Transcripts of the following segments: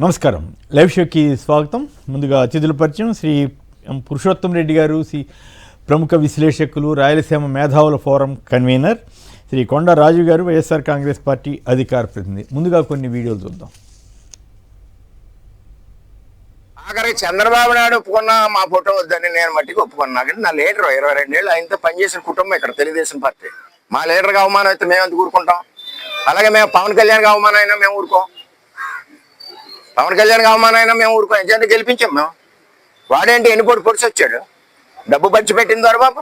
నమస్కారం. లైవ్ షోకి స్వాగతం. ముందుగా అతిథుల పరిచయం. శ్రీ పురుషోత్తం రెడ్డి గారు, ప్రముఖ విశ్లేషకులు, రాయలసీమ మేధావుల ఫోరం కన్వీనర్. శ్రీ కొండ రాజు గారు, వైఎస్ఆర్ కాంగ్రెస్ పార్టీ అధికార ప్రతినిధి. ముందుగా కొన్ని వీడియోలు చూద్దాం. ఆఖరి చంద్రబాబు నాయుడు ఒప్పుకున్నా మా ఫోటో వద్దని నేను మట్టికి ఒప్పుకున్నా. కానీ నా లీడర్ 22 ఏళ్ళు ఆయనతో పనిచేసిన కుటుంబం ఇక్కడ తెలుగుదేశం పార్టీ. మా లీడర్గా అవమానం అయితే మేము ఎందుకు ఊరుకుంటాం? అలాగే మేము పవన్ కళ్యాణ్గా అవమానం అయినా మేము ఊరుకోం. పవన్ కళ్యాణ్గా అవమానం అయినా మేము ఊరుకోం. ఎందుకంటే గెలిపించాం మేము. వాడేంటి ఎన్ని పొడిచి వచ్చాడు? డబ్బు పంచి పెట్టింది దొరబాబు,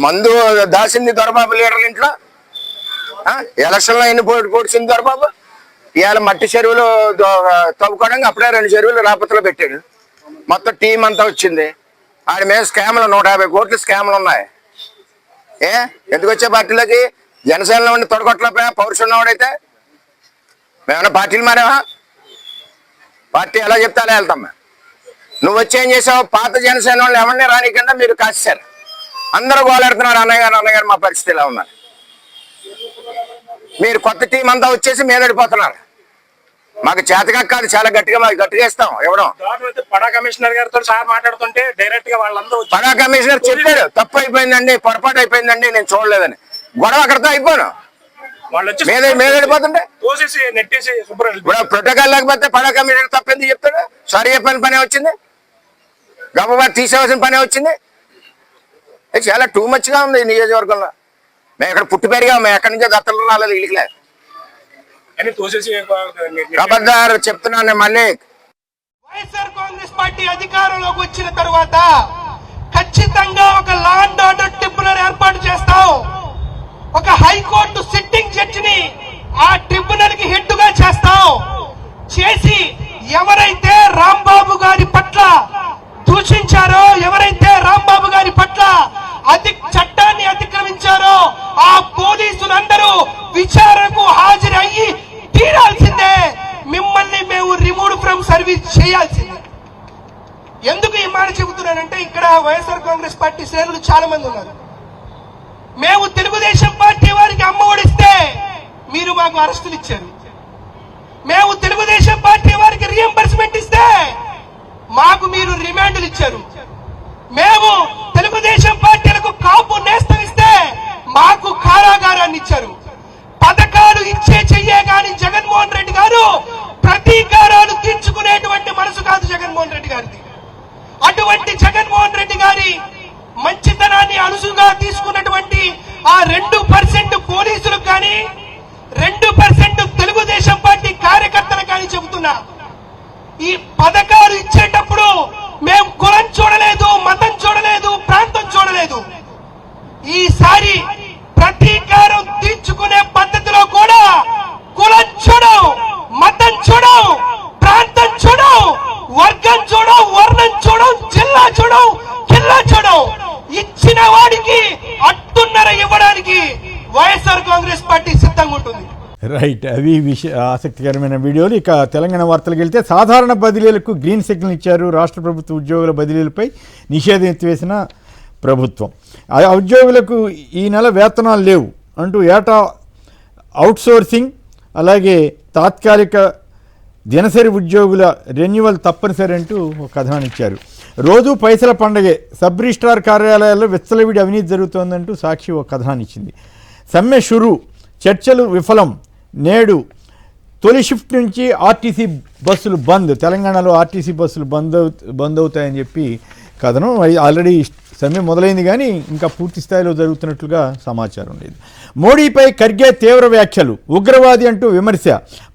మందు దాసింది దొరబాబు లీడర్ల ఇంట్లో. ఎలక్షన్లో ఎన్ని పొడిచింది దొరబాబు. ఇవాళ మట్టి చెరువులు తవ్వుకోవడానికి అప్పుడే 2 చెరువులు రాపత్రలో పెట్టాడు. మొత్తం టీం అంతా వచ్చింది. ఆడి మీద స్కామ్లు 150 కోట్లు స్కామ్లు ఉన్నాయి. ఎందుకు వచ్చే పార్టీలోకి? జనసేనలో ఉండి తొడగొట్టలేకపోయా పౌరుషం ఉన్నవాడైతే. మేమన్నా పార్టీలు మారావా? పార్టీ ఎలా చెప్తే అలా వెళ్తాం మేము. నువ్వు వచ్చి ఏం చేసావు? పాత జనసేన వాళ్ళు ఎవరిని రానికుండా మీరు కాసేశారు. అందరూ గోలాడుతున్నారు, అన్నగారు మా పరిస్థితి ఎలా ఉన్నారు. మీరు కొత్త టీం అంతా వచ్చేసి మీదడిపోతున్నారు. మాకు చేతగా కాదు, చాలా గట్టిగా మాకు గట్టిగా ఇస్తాం ఇవ్వడం. పడా కమిషనర్ గారితో సార్ మాట్లాడుతుంటే డైరెక్ట్ గా వాళ్ళందరూ పడా కమిషనర్ చెప్పాడు, తప్పు అయిపోయిందండి, పొరపాటు అయిపోయిందండి, నేను చూడలేదని. గొడవ అక్కడితో అయిపోను. వాళ్ళు వచ్చి మీదడిపోతుంటే నెట్టేసి ప్రోటోకాల్ లేకపోతే పడా కమిషనర్ తప్పింది చెప్తాడు. సారీ చెప్పని పనే వచ్చింది, గొప్ప తీసేవలసిన పనే వచ్చింది. చాలా టూ మచ్ గా ఉంది ఈ నియోజకవర్గంలో. మేము ఇక్కడ పుట్టి పెరిగాం, మేము ఎక్కడి నుంచో దత్తలు రాలేదు ఇళ్ళకిలే. ఖబర్దార్ చెప్తున్నాను మళ్ళీ. వైఎస్ఆర్ కాంగ్రెస్ పార్టీ అధికారంలోకి వచ్చిన తర్వాత ఖచ్చితంగా ఒక లా అండ్ ఆర్డర్ ట్రిబ్యునల్ ఏర్పాటు చేస్తాం. ఒక హైకోర్టు సిట్టింగ్ జడ్జిని ఆ ట్రిబ్యునల్ కి హెడ్ గా చేస్తాం. చేసి ఎవరైతే రాంబాబు గారి పట్ల దూషించారో, ఎవరైతే రాంబాబు గారి పట్ల చట్టాన్ని అతిక్రమించారో ఆ పోలీసులందరూ విచారణకు హాజరయ్యి తీరాల్సిందే. మిమ్మల్ని మేము రిమూవ్ ఫ్రమ్ సర్వీస్ చేయాల్సిందే. ఎందుకు ఈ మాట చెబుతున్నానంటే, ఇక్కడ వైఎస్ఆర్ కాంగ్రెస్ పార్టీ శ్రేణులు చాలా మంది ఉన్నారు. మేము తెలుగుదేశం పార్టీ వారికి అమ్మ ఒడిస్తే మీరు మాకు అరెస్టులు ఇచ్చారు. మేము తెలుగుదేశం పార్టీ వారికి రీఎంబర్స్మెంట్ ఇస్తే మాకు మీరు రిమాండ్లు ఇచ్చారు. మేము తెలుగుదేశం పార్టీలకు కాపు నేస్తం ఇస్తే మాకు కారాగారాన్ని ఇచ్చారు. పథకాలు ఇచ్చే చెయ్యే గాని జగన్మోహన్ రెడ్డి గారు ప్రతీకారాలు తీర్చుకునేటువంటి మనసు కాదు జగన్మోహన్ రెడ్డి గారిది. అటువంటి జగన్మోహన్ రెడ్డి గారి మంచితనాన్ని అలుసుగా తీసుకున్నటువంటి ఆ 2% పోలీసులకు కానీ 2% తెలుగుదేశం పార్టీ కార్యకర్తలకు కానీ చెబుతున్నా, ఈ పథకాలు ఇచ్చేటప్పుడు మేము కులం చూడలేదు, మతం చూడలేదు, ప్రాంతం చూడలేదు. ఈసారి ప్రతీకారం తీర్చుకునే పద్ధతిలో కూడా కులం చూడం, మతం చూడం, ప్రాంతం చూడం, వర్గం చూడం, వర్ణం చూడం, జిల్లా చూడం, జిల్లా చూడం. ఇచ్చిన వాడికి అట్టున్నర ఇవ్వడానికి వైఎస్ఆర్ కాంగ్రెస్ పార్టీ సిద్ధంగా ఉంటుంది. రైట్, అవి ఆసక్తికరమైన వీడియోలు. ఇక తెలంగాణ వార్తలకు వెళ్తే, సాధారణ బదిలీలకు గ్రీన్ సిగ్నల్ ఇచ్చారు. రాష్ట్ర ప్రభుత్వ ఉద్యోగుల బదిలీలపై నిషేధం ఎత్తివేసిన ప్రభుత్వం. ఆ ఉద్యోగులకు ఈ నెల వేతనాలు లేవు అంటూ ఏటా అవుట్సోర్సింగ్, అలాగే తాత్కాలిక దినసరి ఉద్యోగుల రెన్యువల్ తప్పనిసరి అంటూ ఒక కథనాన్ని ఇచ్చారు. రోజు పైసల పండగే, సబ్ రిజిస్ట్రార్ కార్యాలయాల్లో విచ్చలవిడి అవినీతి జరుగుతోందంటూ సాక్షి ఒక కథనాన్ని ఇచ్చింది. సమ్మె షురు, చర్చలు విఫలం, నేడు తొలి షిఫ్ట్ నుంచి ఆర్టీసీ బస్సులు బంద్. తెలంగాణలో ఆర్టీసీ బస్సులు బంద్ అవుతాయని చెప్పి కథనం. ఆల్రెడీ సమ్మె మొదలైంది కానీ ఇంకా పూర్తి స్థాయిలో జరుగుతున్నట్లుగా సమాచారం లేదు. మోడీపై ఖర్గే తీవ్ర వ్యాఖ్యలు, ఉగ్రవాది అంటూ విమర్శ,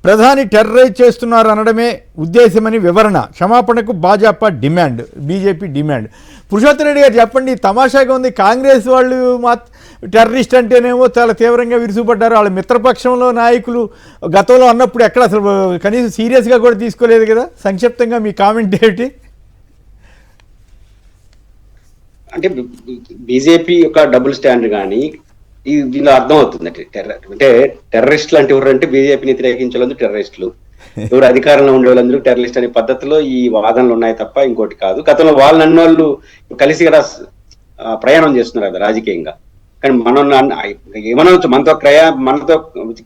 ప్రధాని టెర్రరైజ్ చేస్తున్నారు అనడమే ఉద్దేశమని వివరణ, క్షమాపణకు Bhajapa demand, BJP demand. Purushottam Reddy గారు చెప్పండి, తమాషాగా ఉంది. కాంగ్రెస్ వాళ్ళు టెర్రరిస్ట్ అంటేనేమో చాలా తీవ్రంగా విరుసుపడ్డారు. వాళ్ళ మిత్రపక్షంలో నాయకులు గతంలో అన్నప్పుడు ఎక్కడ అసలు కనీసం సీరియస్గా కూడా తీసుకోలేదు కదా. సంక్షిప్తంగా మీ కామెంట్ ఏమిటి? అంటే బీజేపీ యొక్క డబుల్ స్టాండ్ కానీ దీనిలో అర్థం అవుతుంది. అంటే టెర్రరిస్టులు అంటే ఎవరంటే బీజేపీని వ్యతిరేకించే వాళ్ళు టెర్రరిస్టులు, ఎవరు అధికారంలో ఉండే వాళ్ళందరూ టెర్రరిస్ట్ అనే పద్ధతిలో ఈ వాదనలు ఉన్నాయి తప్ప ఇంకోటి కాదు. గతంలో వాళ్ళన్న వాళ్ళు కలిసి కూడా ప్రయాణం చేస్తున్నారు కదా రాజకీయంగా. కానీ మనం ఏమనవచ్చు, మనతో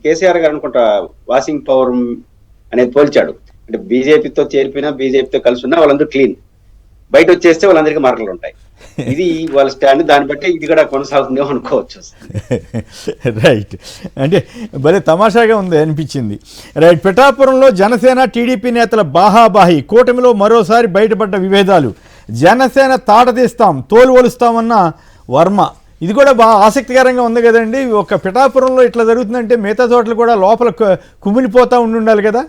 కేసీఆర్ గారు అనుకుంటా వాషింగ్ పవర్ అనేది పోల్చాడు. అంటే బీజేపీతో చేరిపోయినా బీజేపీతో కలిసి ఉన్నా వాళ్ళందరూ క్లీన్, బయట వచ్చేస్తే వాళ్ళందరికీ మార్కులు ఉంటాయి. ఇది వాళ్ళ స్టాండ్, దాన్ని బట్టి ఇది కూడా కొనసాగుతుందేమో అనుకోవచ్చు. రైట్, అంటే భలే తమాషాగా ఉంది అనిపించింది. రైట్, పిఠాపురంలో జనసేన టీడీపీ నేతల బాహాబాహి, కూటమిలో మరోసారి బయటపడ్డ విభేదాలు, జనసేన తాట తీస్తాం తోలు ఒలుస్తామన్న వర్మ. ఇది కూడా బాగా ఆసక్తికరంగా ఉంది కదండి. ఒక పిఠాపురంలో ఇట్లా జరుగుతుందంటే మిగతా చోట్ల కూడా లోపల కుమిలిపోతూ ఉండాలి కదా.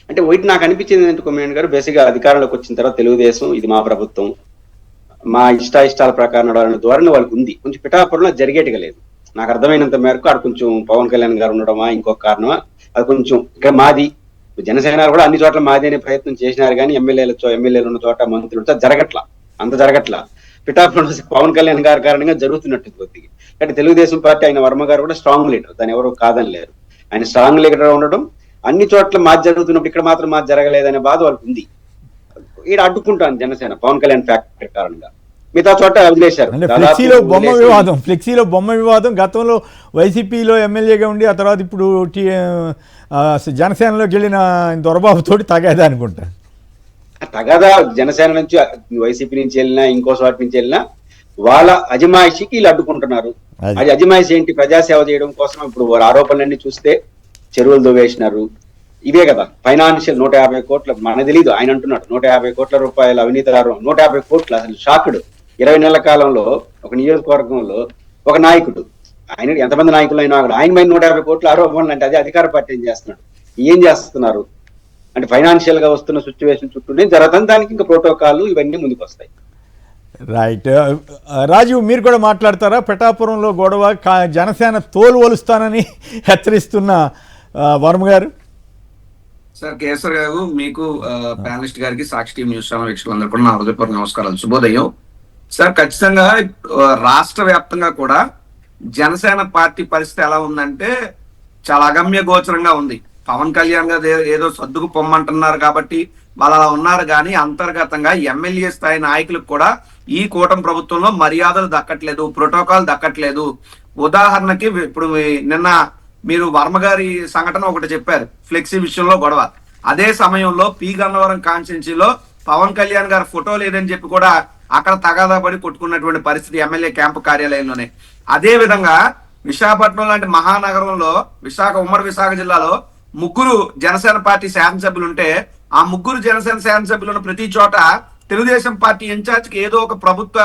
అంటే ఒకటి నాకు అనిపించింది ఏంటంటే కొమ్మినేని గారు, బేసిక్గా అధికారంలోకి వచ్చిన తర్వాత తెలుగుదేశం ఇది మా ప్రభుత్వం, మా ఇష్టాల ప్రకారం నడవాలనే ధోరణి వాళ్ళకి ఉంది. కొంచెం పిఠాపురంలో జరిగేట్టుగా లేదు. నాకు అర్థమైనంత మేరకు అక్కడ కొంచెం పవన్ కళ్యాణ్ గారు ఉండడమా ఇంకొక కారణమా, అది కొంచెం ఇక్కడ మాది జనసేన కూడా అన్ని చోట్ల మాది అనే ప్రయత్నం చేసినారు, కానీ ఎమ్మెల్యేలు ఉన్న చోట మంత్రులు జరగట్లా. పిఠాపురంలో పవన్ కళ్యాణ్ గారి కారణంగా జరుగుతున్నట్టు కొద్దిగా. అంటే తెలుగుదేశం పార్టీ ఆయన వర్మ గారు కూడా స్ట్రాంగ్ లీడర్, దాన్ని ఎవరు కాదని లేరు. ఆయన స్ట్రాంగ్ లీడర్ ఉండడం, అన్ని చోట్ల మాది జరుగుతున్నప్పుడు ఇక్కడ మాత్రం మాది జరగలేదనే బాధ వాళ్ళకి ఉంది. ఈడ అడ్డుకుంటాను జనసేన పవన్ కళ్యాణ్ ఫ్యాక్టరీ కారణంగా, మిగతా చోట వదిలేశారు. ఫ్లెక్సీలో బొమ్మ వివాదం గతంలో వైసీపీలో ఎమ్మెల్యేగా ఉండి ఆ తర్వాత ఇప్పుడు జనసేనలోకి వెళ్ళిన దొరబాబుతోటి తగాదా అనుకుంటా. తగాదా జనసేన నుంచి వైసీపీ నుంచి వెళ్ళినా ఇంకో చోట నుంచి వెళ్ళినా వాళ్ళ అజమాయిషికి వీళ్ళు అడ్డుకుంటున్నారు. అది అజమాయిషి ఏంటి? ప్రజాసేవ చేయడం కోసం. ఇప్పుడు వారి ఆరోపణలన్నీ చూస్తే చెరువులు దోవేసినారు, ఇవే కదా. ఫైనాన్షియల్ 150 కోట్ల, మన తెలీదు, ఆయన అంటున్నాడు 150 కోట్ల రూపాయల అవినీతి 150 కోట్లు. అసలు షాకుడు. 20 నెలల కాలంలో ఒక నియోజకవర్గంలో ఒక నాయకుడు, ఆయన ఎంతమంది నాయకులు అయినా ఆయన మీద 150 కోట్ల ఆరోపణలు అంటే అదే అధికార పార్టీ ఏం చేస్తున్నారు అంటే ఫైనాన్షియల్ గా వస్తున్న సిచ్యువేషన్ చుట్టూనే జరుగుతుంది. దానికి ఇంకా ప్రోటోకాల్ ఇవన్నీ ముందుకు వస్తాయి. రైట్, రాజు మీరు కూడా మాట్లాడతారా? పిఠాపురంలో గొడవ, జనసేన తోలు ఒలుస్తానని హెచ్చరిస్తున్న వర్మ గారు. సార్ కేసర్ గారు, మీకు ప్యానలిస్ట్ గారికి, సాక్షి టీవీ న్యూస్ ఛానల్ వీక్షకులందరూ కూడా నా హృదయపూర్వక నమస్కారాలు, శుభోదయం. సార్ ఖచ్చితంగా రాష్ట్ర వ్యాప్తంగా కూడా జనసేన పార్టీ పరిస్థితి ఎలా ఉందంటే చాలా అగమ్య గోచరంగా ఉంది. పవన్ కళ్యాణ్ గారు ఏదో సర్దుకు పొమ్మంటున్నారు కాబట్టి వాళ్ళు అలా ఉన్నారు, కానీ అంతర్గతంగా ఎమ్మెల్యే స్థాయి నాయకులకు కూడా ఈ కూటమి ప్రభుత్వంలో మర్యాదలు దక్కట్లేదు, ప్రోటోకాల్ దక్కట్లేదు. ఉదాహరణకి ఇప్పుడు నిన్న మీరు వర్మ గారి సంఘటన ఒకటి చెప్పారు, ఫ్లెక్సీ విషయంలో గొడవ. అదే సమయంలో పి గన్నవరం కాన్స్టిట్యున్సీలో పవన్ కళ్యాణ్ గారి ఫోటో లేదని చెప్పి కూడా అక్కడ తగాదా పడి కొట్టుకున్నటువంటి పరిస్థితి ఎమ్మెల్యే క్యాంపు కార్యాలయంలోనే. అదే విధంగా విశాఖపట్నం లాంటి మహానగరంలో, ఉమ్మడి విశాఖ జిల్లాలో 3 జనసేన పార్టీ శాసనసభ్యులు ఉంటే ఆ 3 జనసేన శాసనసభ్యులను ప్రతి చోట తెలుగుదేశం పార్టీ ఇన్ఛార్జ్కి ఏదో ఒక ప్రభుత్వ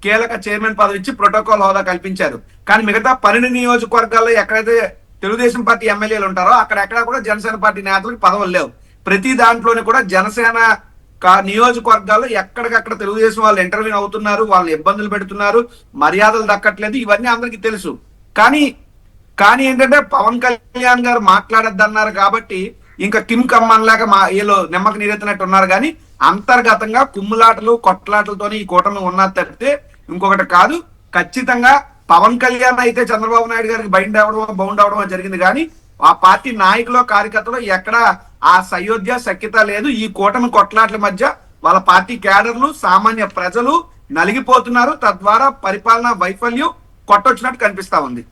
కీలక చైర్మన్ పదవి ఇచ్చి ప్రోటోకాల్ హోదా కల్పించారు. కానీ మిగతా 12 నియోజకవర్గాల్లో ఎక్కడైతే తెలుగుదేశం పార్టీ ఎమ్మెల్యేలు ఉంటారో అక్కడెక్కడా కూడా జనసేన పార్టీ నేతలకు పదవులు లేవు. ప్రతి దాంట్లోనే కూడా జనసేన నియోజకవర్గాల్లో ఎక్కడికక్కడ తెలుగుదేశం వాళ్ళు ఇంటర్వ్యూ అవుతున్నారు, వాళ్ళని ఇబ్బందులు పెడుతున్నారు, మర్యాదలు దక్కట్లేదు. ఇవన్నీ అందరికీ తెలుసు. కానీ ఏంటంటే పవన్ కళ్యాణ్ గారు మాట్లాడద్దన్నారు కాబట్టి ఇంకా కిమ్ కమ్మన్లాగా వీళ్ళు నిమ్మకి నీరెత్తినట్టు ఉన్నారు. కానీ అంతర్గతంగా కుమ్ములాటలు కొట్లాటలతోనే ఈ కూటమి ఉన్నది తప్పితే ఇంకొకటి కాదు. ఖచ్చితంగా పవన్ కళ్యాణ్ అయితే చంద్రబాబు నాయుడు గారికి బౌండ్ అవడం జరిగింది, కానీ ఆ పార్టీ నాయకులు కార్యకర్తలు ఎక్కడ ఆ సయోధ్య సఖ్యత లేదు. ఈ కూటమి కొట్లాట్ల మధ్య వాళ్ళ పార్టీ క్యాడర్లు, సామాన్య ప్రజలు నలిగిపోతున్నారు. తద్వారా పరిపాలన వైఫల్యం కొట్టొచ్చినట్టు కనిపిస్తా ఉంది.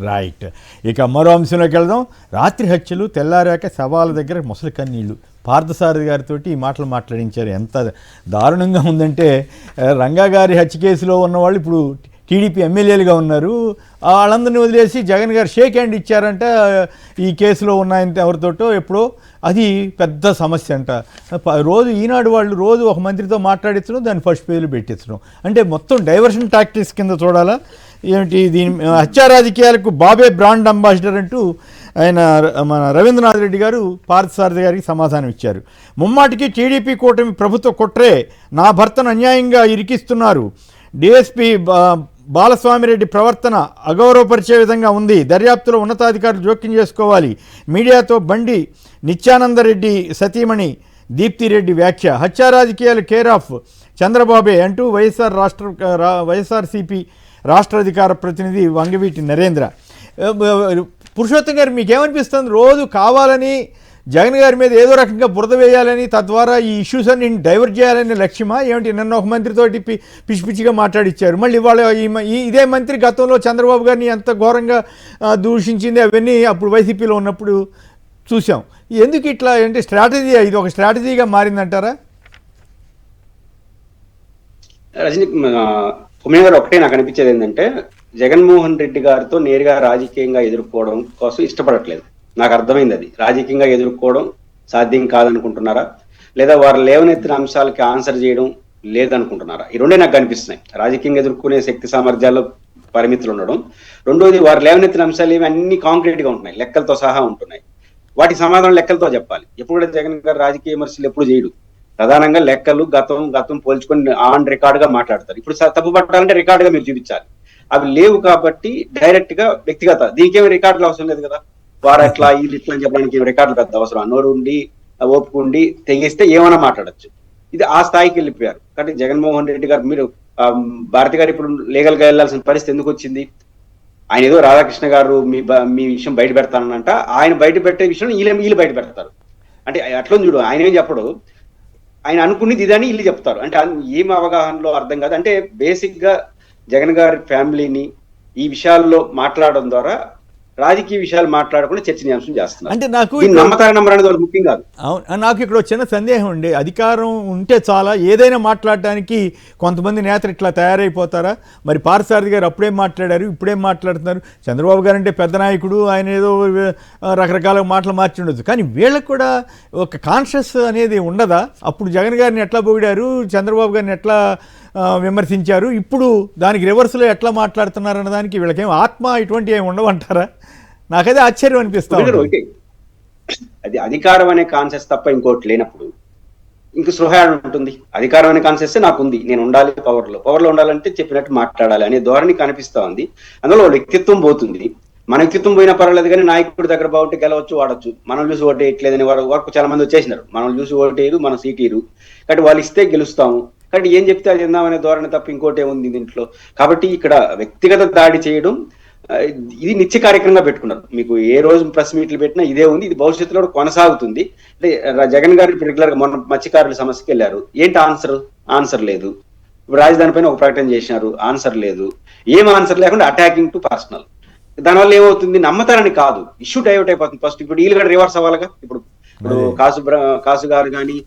రైట్, ఇక మరో అంశంలోకి వెళ్దాం. రాత్రి హత్యలు, తెల్లారాక శవాల దగ్గర ముసలి కన్నీళ్లు. పార్థసారథి గారితో ఈ మాటలు మాట్లాడించారు. ఎంత దారుణంగా ఉందంటే, రంగా గారి హత్య కేసులో ఉన్నవాళ్ళు ఇప్పుడు టీడీపీ ఎమ్మెల్యేలుగా ఉన్నారు. వాళ్ళందరినీ వదిలేసి జగన్ గారు షేక్ హ్యాండ్ ఇచ్చారంట ఈ కేసులో ఉన్నాయంటే ఎవరితోటో ఎప్పుడో. అది పెద్ద సమస్య అంట. రోజు ఈనాడు వాళ్ళు రోజు ఒక మంత్రితో మాట్లాడించడం, దాన్ని ఫస్ట్ పేజీలో పెట్టించడం, అంటే మొత్తం డైవర్షన్ టాక్టిక్స్ కింద చూడాలా ఏమిటి? దీని హత్యా రాజకీయాలకు బాబే బ్రాండ్ అంబాసిడర్ అంటూ ఆయన మన రవీంద్రనాథ్ రెడ్డి గారు పార్థసారథి గారికి సమాధానం ఇచ్చారు. ముమ్మాటికి టీడీపీ కూటమి ప్రభుత్వ కుట్రే, నా భర్తను అన్యాయంగా ఇరికిస్తున్నారు, డిఎస్పీ బాలస్వామిరెడ్డి ప్రవర్తన అగౌరవపరిచే విధంగా ఉంది, దర్యాప్తులో ఉన్నతాధికారులు జోక్యం చేసుకోవాలి, మీడియాతో బండి నిత్యానందరెడ్డి సతీమణి దీప్తిరెడ్డి వ్యాఖ్య, హత్యా రాజకీయాలు కేర్ ఆఫ్ చంద్రబాబే అంటూ వైఎస్ఆర్సీపీ రాష్ట్ర అధికార ప్రతినిధి వంగవీటి నరేంద్ర. పురుషోత్తం గారు, మీకేమనిపిస్తుంది? రోజు కావాలని జగన్ గారి మీద ఏదో రకంగా బురద వేయాలని, తద్వారా ఈ ఇష్యూస్ అన్ని డైవర్ట్ చేయాలనే లక్ష్యమా ఏమిటి? నిన్న ఒక మంత్రితోటి పిచ్చి పిచ్చిగా మాట్లాడిచ్చారు. మళ్ళీ ఇవాళ ఇదే మంత్రి గతంలో చంద్రబాబు గారిని ఎంత ఘోరంగా దూషించింది, అవన్నీ అప్పుడు వైసీపీలో ఉన్నప్పుడు చూసాం. ఎందుకు ఇట్లా అంటే స్ట్రాటజీ, ఇది ఒక స్ట్రాటజీగా మారిందంటారా? రజనీ కుమ్మయ్య గారు ఒకటే నాకు అనిపించేది ఏంటంటే జగన్మోహన్ రెడ్డి గారితో నేరుగా రాజకీయంగా ఎదుర్కోవడం కోసం ఇష్టపడట్లేదు. నాకు అర్థమైంది అది. రాజకీయంగా ఎదుర్కోవడం సాధ్యం కాదనుకుంటున్నారా, లేదా వారు లేవనెత్తిన అంశాలకి ఆన్సర్ చేయడం లేదనుకుంటున్నారా? ఈ రెండే నాకు కనిపిస్తున్నాయి. రాజకీయంగా ఎదుర్కొనే శక్తి సామర్థ్యాల్లో పరిమితులు ఉండడం, రెండోది వారు లేవనెత్తిన అంశాలు ఏమి అన్ని కాంక్రీట్ గా ఉంటున్నాయి, లెక్కలతో సహా ఉంటున్నాయి. వాటి సమాధానం లెక్కలతో చెప్పాలి. ఎప్పుడు కూడా జగన్ గారు రాజకీయ విమర్శలు ఎప్పుడు చేయడు. ప్రధానంగా లెక్కలు గతం పోల్చుకొని ఆన్ రికార్డ్ గా మాట్లాడతారు. ఇప్పుడు తప్పు పట్టాలంటే రికార్డ్ గా మీరు చూపించాలి. అవి లేవు కాబట్టి డైరెక్ట్ గా వ్యక్తిగత, దీనికేమి రికార్డులు అవసరం లేదు కదా. వారు అట్లా వీళ్ళు ఇట్లా అని చెప్పడానికి రికార్డులు పెద్ద అవసరం. నోరు ఉండి ఓపుకుండి తెగిస్తే ఏమైనా మాట్లాడచ్చు. ఇది ఆ స్థాయికి వెళ్ళిపోయారు. కాబట్టి జగన్మోహన్ రెడ్డి గారు, మీరు భారతి గారు ఇప్పుడు లీగల్ గా వెళ్లాల్సిన పరిస్థితి ఎందుకు వచ్చింది? ఆయన ఏదో రాధాకృష్ణ గారు మీ విషయం బయట పెడతానంట, ఆయన బయట పెట్టే విషయం వీళ్ళు బయట పెడతారు. అంటే అట్లా చూడు, ఆయన ఏం చెప్పడు, ఆయన అనుకునేది ఇదని వీళ్ళు చెప్తారు. అంటే ఏం అవగాహనలో అర్థం కాదు. అంటే బేసిక్ గా జగన్ గారి ఫ్యామిలీని ఈ విషయాల్లో మాట్లాడడం ద్వారా రాజకీయ విషయాలు మాట్లాడకుండా చర్చనీయాంశం చేస్తున్నారు. అంటే నాకు నమ్మతారా నమ్మరు అనేది వాళ్ళు ముఖ్యం కాదు. అవును, నాకు ఇక్కడ చిన్న సందేహం ఉండే, అధికారం ఉంటే చాలా ఏదైనా మాట్లాడడానికి కొంతమంది నేతలు ఇట్లా తయారైపోతారా? మరి పార్థసారథి గారు అప్పుడేం మాట్లాడారు, ఇప్పుడేం మాట్లాడుతున్నారు? చంద్రబాబు గారు అంటే పెద్ద నాయకుడు, ఆయన ఏదో రకరకాల మాటలు మార్చి ఉండొచ్చు, కానీ వీళ్ళకు కూడా ఒక కాన్షియస్ అనేది ఉండదా? అప్పుడు జగన్ గారిని ఎట్లా పొగిడారు, చంద్రబాబు గారిని ఎట్లా విమర్శించారు, ఇప్పుడు దానికి రివర్స్లో ఎట్లా మాట్లాడుతున్నారు అన్న దానికి వీళ్ళకేం ఆత్మ ఇటువంటి ఏమి ఉండవంటారా? నాకైతే ఆశ్చర్యం అనిపిస్తుంది. అది అధికారం అనే కాన్సెప్ట్ తప్ప ఇంకోటి లేనప్పుడు ఇంక సృహ ఉంటుంది. అధికారం అనే కాన్సెప్ట్ నాకు ఉంది, నేను ఉండాలి పవర్లో ఉండాలంటే చెప్పినట్టు మాట్లాడాలి అనే ధోరణి కనిపిస్తా ఉంది. అందులో వ్యక్తిత్వం పోతుంది. మన వ్యక్తిత్వం పోయినా పర్వాలేదు, కానీ నాయకుడి దగ్గర బాగుంటే గెలవచ్చు, వాడచ్చు. మనం చూసి ఓటు వేయట్లేదని వరకు చాలా మంది వచ్చేసినారు. మనం చూసి ఓటు వేయరు, మన సీట్ ఇరు, కాబట్టి వాళ్ళు ఇస్తే గెలుస్తాము. కాబట్టి ఏం చెప్తే అది విందామనే ధోరణి తప్ప ఇంకోటి ఏముంది దీంట్లో? కాబట్టి ఇక్కడ వ్యక్తిగత దాడి చేయడం ఇది నిత్య కార్యక్రమంగా పెట్టుకున్నారు. మీకు ఏ రోజు ప్రెస్ మీట్లు పెట్టినా ఇదే ఉంది. ఇది భవిష్యత్తులో కూడా కొనసాగుతుంది. అంటే జగన్ గారు రెగ్యులర్ గా మొన్న మత్స్యకారుల సమస్యకి వెళ్ళారు, ఏంటి ఆన్సర్ లేదు. ఇప్పుడు రాజధాని పైన ఒక ప్రకటన చేసినారు, ఆన్సర్ లేదు. ఏం ఆన్సర్ లేకుండా అటాకింగ్ టు పర్సనల్. దానివల్ల ఏమవుతుంది, నమ్మతారని కాదు, ఇష్యూ డైవర్ట్ అయిపోతుంది. ఫస్ట్ ఇప్పుడు వీళ్ళు కూడా రివర్స్ అవ్వాలిగా. ఇప్పుడు కాసు గారు కానీ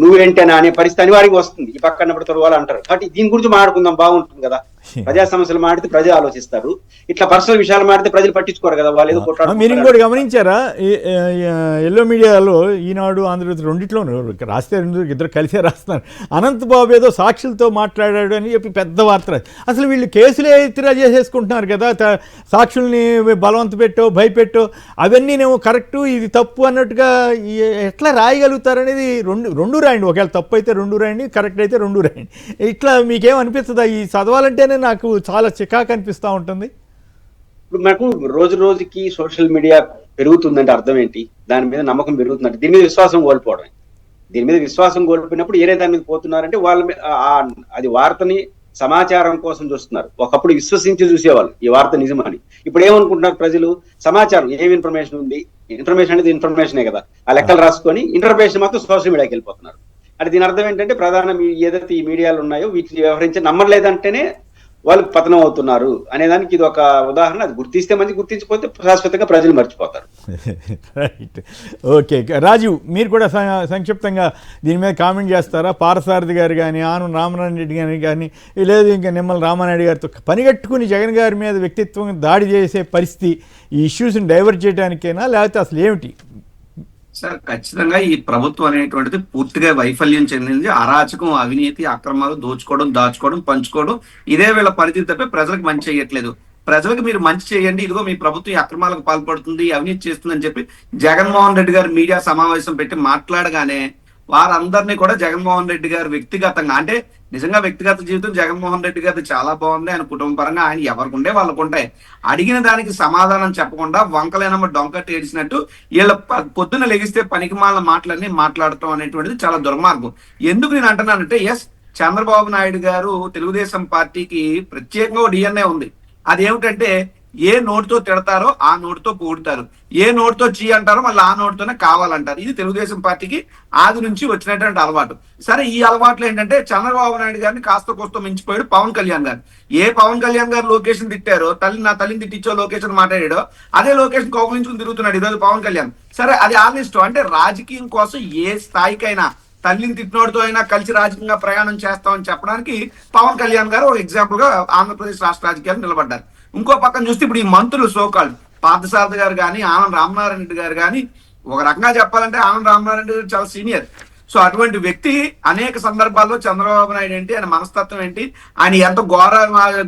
నువ్వేంటనా అనే పరిస్థితి అనివార్యంగా వస్తుంది. ఈ పక్కన వాళ్ళు అంటారు. కాబట్టి దీని గురించి మాట్లాడుకుందాం, బాగుంటుంది కదా. ప్రజా సమస్యలు మాడితే ప్రజలు ఆలోచిస్తారు, ఇట్లా పర్సనల్ విషయాలు మాడితే ప్రజలు పట్టించుకోరు కదా. వాళ్ళు ఏదో కొట్టారు. మీరు ఇంకోటి గమనించారా, ఎల్లో మీడియాలో ఈనాడు ఆంధ్రజ్యోతి రెండిట్లోనూ రాస్తే ఇద్దరు కలిసే రాస్తున్నారు. అనంతబాబు ఏదో సాక్షులతో మాట్లాడాడు అని చెప్పి పెద్ద వార్త. అసలు వీళ్ళు కేసులే ఎత్తిరా చేసేసుకుంటున్నారు కదా, సాక్షుల్ని బలవంత పెట్టో భయపెట్టో అవన్నీనేమో కరెక్టు, ఇది తప్పు అన్నట్టుగా ఎట్లా రాయగలుగుతారనేది రెండు రాయండి. ఒకవేళ తప్పు అయితే రెండు రాయండి, కరెక్ట్ అయితే రెండు రాయండి. ఇట్లా మీకేమనిపిస్తుందా? ఈ చదవాలంటేనే నాకు చాలా చికాకు అనిపిస్తూ ఉంటుంది. ఇప్పుడు మనకు రోజుకి సోషల్ మీడియా పెరుగుతుందంటే అర్థం ఏంటి? దాని మీద నమ్మకం పెరుగుతుందంటే దీని మీద విశ్వాసం కోల్పోవడం. దీని మీద విశ్వాసం కోల్పోయినప్పుడు ఏరే దాని మీద పోతున్నారంటే వాళ్ళ అది వార్తని సమాచారం కోసం చూస్తున్నారు. ఒకప్పుడు విశ్వసించి చూసేవాళ్ళు ఈ వార్త నిజమని. ఇప్పుడు ఏమనుకుంటున్నారు ప్రజలు? సమాచారం, ఏం ఇన్ఫర్మేషన్ ఉంది, ఇన్ఫర్మేషన్ అనేది ఇన్ఫర్మేషనే కదా, ఆ లెక్కలు రాసుకొని ఇంటర్ప్రిటేషన్ మాత్రం సోషల్ మీడియాకి వెళ్ళిపోతున్నారు. అంటే దీని అర్థం ఏంటంటే ప్రధాన ఏదైతే ఈ మీడియాలు ఉన్నాయో వీటిని వ్యవహరించి నమ్మలేదంటేనే వాళ్ళు పతనం అవుతున్నారు అనేదానికి ఇది ఒక ఉదాహరణ. అది గుర్తిస్తే మంచి, గుర్తించకపోతే శాశ్వతంగా ప్రజలు మర్చిపోతారు. Right, okay. రాజీవ్, మీరు కూడా సంక్షిప్తంగా దీని మీద కామెంట్ చేస్తారా? పార్థసారథి గారు కానీ, ఆనం రామనారాయణ రెడ్డి గారి కానీ, లేదు ఇంకా నిమ్మల రామానాయుడు గారితో పనిగట్టుకుని జగన్ గారి మీద వ్యక్తిత్వం దాడి చేసే పరిస్థితి ఈ ఇష్యూస్ని డైవర్ట్ చేయడానికైనా, లేకపోతే అసలు ఏమిటి? సార్, ఖచ్చితంగా ఈ ప్రభుత్వం అనేటువంటిది పూర్తిగా వైఫల్యం చెందింది. అరాచకం, అవినీతి, అక్రమాలు, దోచుకోవడం, దాచుకోవడం, పంచుకోవడం, ఇదే వీళ్ళ పరిధి తప్ప ప్రజలకు మంచి చేయట్లేదు. ప్రజలకు మీరు మంచి చేయండి, ఇదిగో మీ ప్రభుత్వం ఈ అక్రమాలకు పాల్పడుతుంది, అవినీతి చేస్తుందని చెప్పి జగన్మోహన్ రెడ్డి గారు మీడియా సమావేశం పెట్టి మాట్లాడగానే వారందరినీ కూడా జగన్మోహన్ రెడ్డి గారు వ్యక్తిగతంగా, అంటే నిజంగా వ్యక్తిగత జీవితం జగన్మోహన్ రెడ్డి గారిది చాలా బాగుంది. ఆయన కుటుంబ పరంగా ఆయన ఎవరికి ఉండే వాళ్ళకు ఉంటాయి. అడిగిన దానికి సమాధానం చెప్పకుండా వంకలేనమ్మ డొంకట్టి ఏడిచినట్టు వీళ్ళ పొద్దున్న లెగిస్తే పనికిమాలిన మాటలన్నీ మాట్లాడటం అనేటువంటిది చాలా దుర్మార్గం. ఎందుకు నేను అంటున్నానంటే, ఎస్, చంద్రబాబు నాయుడు గారు తెలుగుదేశం పార్టీకి ప్రత్యేకంగా డిఎన్ఏ ఉంది. అదేమిటంటే ఏ నోటితో తిడతారో ఆ నోటితో పొగుడుతారు, ఏ నోటితో చీ అంటారో మళ్ళీ ఆ నోటితోనే కావాలంటారు. ఇది తెలుగుదేశం పార్టీకి ఆది నుంచి వచ్చినటువంటి అలవాటు. సరే, ఈ అలవాట్లు ఏంటంటే చంద్రబాబు నాయుడు గారిని కాస్త కోస్త మించిపోయాడు పవన్ కళ్యాణ్ గారు. ఏ పవన్ కళ్యాణ్ గారు లొకేషన్ తిట్టారో, నా తల్లిని తిట్టించో లొకేషన్ మాట్లాడాడో అదే లొకేషన్ కౌగులించుకుని తిరుగుతున్నాడు ఈరోజు పవన్ కళ్యాణ్. సరే, అది ఆల్నిస్ట్. అంటే రాజకీయం కోసం ఏ స్థాయికైనా తల్లిని తిట్టినోడితో అయినా కలిసి రాజకీయంగా ప్రయాణం చేస్తామని చెప్పడానికి పవన్ కళ్యాణ్ గారు ఒక ఎగ్జాంపుల్ గా ఆంధ్రప్రదేశ్ రాష్ట్ర రాజకీయాలు నిలబడ్డారు. ఇంకో పక్కన చూస్తే ఇప్పుడు ఈ మంత్రులు సోకాళ్ళు పార్థసారథి గారు కానీ ఆనంద రామనారాయణ రెడ్డి గారు కానీ, ఒక రకంగా చెప్పాలంటే ఆనంద రామనారాయణ రెడ్డి గారు చాలా సీనియర్. సో అటువంటి వ్యక్తి అనేక సందర్భాల్లో చంద్రబాబు నాయుడు ఏంటి, ఆయన మనస్తత్వం ఏంటి, ఆయన ఎంత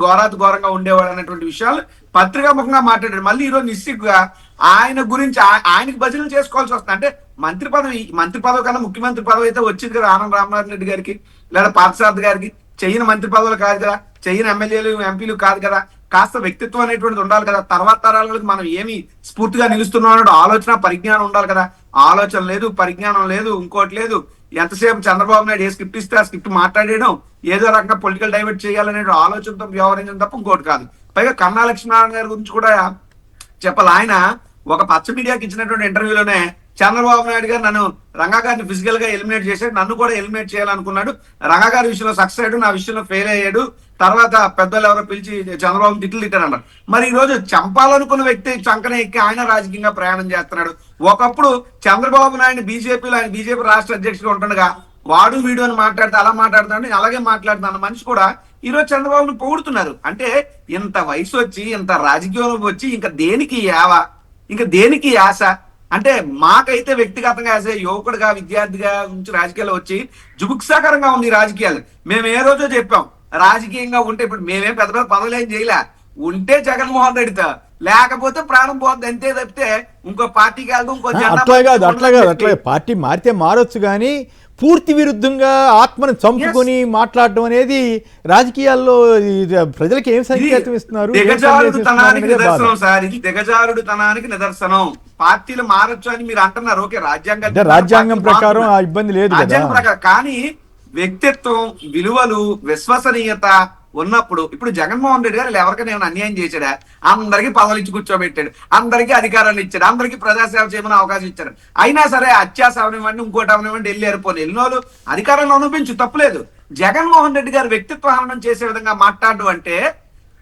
ఘోరాతి ఘోరంగా ఉండేవాడు అనేటువంటి విషయాలు పత్రికాముఖంగా మాట్లాడాడు. మళ్ళీ ఈరోజు నిశ్చిగ్గా ఆయన గురించి ఆయనకి భజనలు చేసుకోవాల్సి వస్తుంది. అంటే మంత్రి పదవి కన్నా ముఖ్యమంత్రి పదవి అయితే వచ్చింది కదా ఆనంద రామనారాయణ రెడ్డి గారికి లేదా పార్థసారథి గారికి. చెయ్యని మంత్రి పదవులు కాదు కదా, చెయ్యని ఎమ్మెల్యేలు ఎంపీలు కాదు కదా. కాస్త వ్యక్తిత్వం అనేటువంటిది ఉండాలి కదా. తర్వాత తరాలకు మనం ఏమి స్ఫూర్తిగా నిలుస్తున్నాం అనే ఆలోచన పరిజ్ఞానం ఉండాలి కదా. ఆలోచన లేదు, పరిజ్ఞానం లేదు, ఇంకోటి లేదు. ఎంతసేపు చంద్రబాబు నాయుడు ఏ స్క్రిప్ట్ ఇస్తే ఆ స్క్రిప్ట్ మాట్లాడేయడం, ఏదో రకంగా పొలిటికల్ డైవర్ట్ చేయాలనే ఆలోచనతో వ్యవహరించడం తప్ప ఇంకోటి కాదు. పైగా కన్నా లక్ష్మీనారాయణ గారి గురించి కూడా చెప్పాలి. ఆయన ఒక పచ్చ మీడియాకి ఇచ్చినటువంటి ఇంటర్వ్యూలోనే చంద్రబాబు నాయుడు గారు నన్ను రంగా గారిని ఫిజికల్ గా ఎలిమినేట్ చేశాడు, నన్ను కూడా ఎలిమినేట్ చేయాలనుకున్నాడు, రంగా గారి విషయంలో సక్సెస్ అయ్యాడు, నా విషయంలో ఫెయిల్ అయ్యాడు, తర్వాత పెద్దలు ఎవరో పిలిచి చంద్రబాబు తిట్లు తిట్టారన్నారు. మరి ఈ రోజు చంపాలనుకున్న వ్యక్తి చంకన ఎక్కి ఆయన రాజకీయంగా ప్రయాణం చేస్తున్నాడు. ఒకప్పుడు చంద్రబాబు నాయుడు బీజేపీలో ఆయన బీజేపీ రాష్ట్ర అధ్యక్షుడు ఉంటుండగా వాడు వీడియోని మాట్లాడితే అలా మాట్లాడుతున్నాడు, అలాగే మాట్లాడుతున్న మనిషి కూడా ఈ రోజు చంద్రబాబును పొగుడుతున్నారు. అంటే ఇంత వయసు వచ్చి ఇంత రాజకీయంలోకి వచ్చి ఇంకా దేనికి యావ, ఇంకా దేనికి యాస? అంటే మాకైతే వ్యక్తిగతంగా యాస, యువకుడిగా విద్యార్థిగా నుంచి రాజకీయాలు వచ్చి జుగుప్సాకరంగా ఉంది రాజకీయాలు. మేము ఏ రోజో చెప్పాం రాజకీయంగా ఉంటే, ఇప్పుడు మేమేం పెద్ద పెద్ద పనులు ఏం చేయలే, ఉంటే జగన్మోహన్ రెడ్డితో, లేకపోతే ప్రాణం పోద్ది అంతే తప్పితే ఇంకో పార్టీకి వెళ్దాం ఇంకో అట్లా పార్టీ మారితే మారొచ్చు కానీ పూర్తి విరుద్ధంగా ఆత్మను చంపుకొని మాట్లాడటం అనేది రాజకీయాల్లో ప్రజలకు ఏం సంకేతం ఇస్తున్నారు? దిగజారుడుతనానికి నిదర్శనం సార్, ఇది దిగజారుడుతనానికి నిదర్శనం. పార్టీలు మారొచ్చు అని మీరు అంటున్నారు, ఓకే, రాజ్యాంగం ప్రకారం ఆ ఇబ్బంది లేదు, రాజ్యాంగం ప్రకారం. కానీ వ్యక్తిత్వం, విలువలు, విశ్వసనీయత ఉన్నప్పుడు ఇప్పుడు జగన్మోహన్ రెడ్డి గారు ఎవరికైనా ఏమైనా అన్యాయం చేశాడా? అందరికీ పదవులు ఇచ్చి కూర్చోబెట్టాడు, అందరికీ అధికారాలు ఇచ్చాడు, అందరికీ ప్రజాసేవ చేయమని అవకాశం ఇచ్చాడు. అయినా సరే అత్యాస అవనివ్వండి, ఇంకోటి అవనివ్వండి, వెళ్ళారు. పోనీ ఎన్నోళ్ళు అధికారంలో అనుభవించు, తప్పులేదు. జగన్మోహన్ రెడ్డి గారు వ్యక్తిత్వ హననం చేసే విధంగా మాట్లాడడం అంటే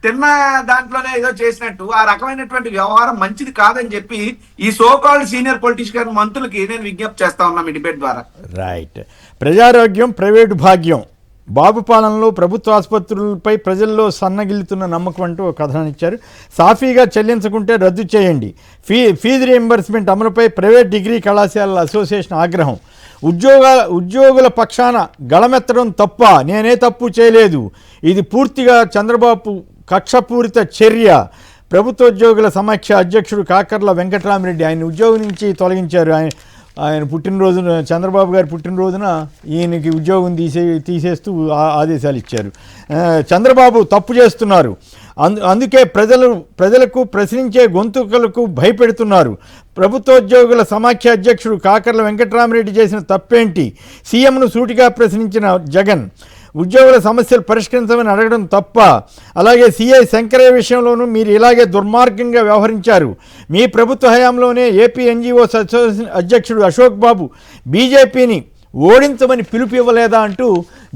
తిన్న దాంట్లోనే ఏదో చేసినట్టు, ఆ రకమైనటువంటి వ్యవహారం మంచిది కాదని చెప్పి ఈ సోకాల్డ్ సీనియర్ పొలిటీషియన్ మంత్రులకి నేను విజ్ఞప్తి చేస్తా ఉన్నాం ఈ డిబేట్ ద్వారా. రైట్. ప్రజారోగ్యం ప్రైవేటు భాగ్యం, బాబు పాలనలో ప్రభుత్వ ఆసుపత్రులపై ప్రజల్లో సన్నగిల్లుతున్న నమ్మకం అంటూ ఒక కథనాన్ని ఇచ్చారు. సాఫీగా చెల్లించకుంటే రద్దు చేయండి, ఫీజు రీయింబర్స్మెంట్ అమలుపై ప్రైవేట్ డిగ్రీ కళాశాలల అసోసియేషన్ ఆగ్రహం, ఉద్యోగుల పక్షాన గళమెత్తడం తప్ప, నేనే తప్పు చేయలేదు, ఇది పూర్తిగా చంద్రబాబు కక్షపూరిత చర్య, ప్రభుత్వ ఉద్యోగుల సమాఖ్య అధ్యక్షుడు కాకర్ల వెంకటరామిరెడ్డి ఆయన ఉద్యోగం నుంచి తొలగించారు. ఆయన పుట్టినరోజున, చంద్రబాబు గారి పుట్టినరోజున ఈయనకి ఉద్యోగం తీసేస్తూ ఆదేశాలు ఇచ్చారు. చంద్రబాబు తప్పు చేస్తున్నారు, అందుకే ప్రజలకు ప్రశ్నించే గొంతుకలకు భయపెడుతున్నారు. ప్రభుత్వోద్యోగుల సమాఖ్య అధ్యక్షుడు కాకర్ల వెంకటరామిరెడ్డి చేసిన తప్పేంటి? సీఎంను సూటిగా ప్రశ్నించిన జగన్, ఉద్యోగుల సమస్యలు పరిష్కరించమని అడగడం తప్ప? అలాగే సిఐ శంకరయ్య విషయంలోనూ మీరు ఇలాగే దుర్మార్గంగా వ్యవహరించారు. మీ ప్రభుత్వ హయాంలోనే ఏపీ ఎన్జిఓస్ అసోసియేషన్ అధ్యక్షుడు అశోక్ బాబు బీజేపీని ఓడించమని పిలుపు ఇవ్వలేదా అంటూ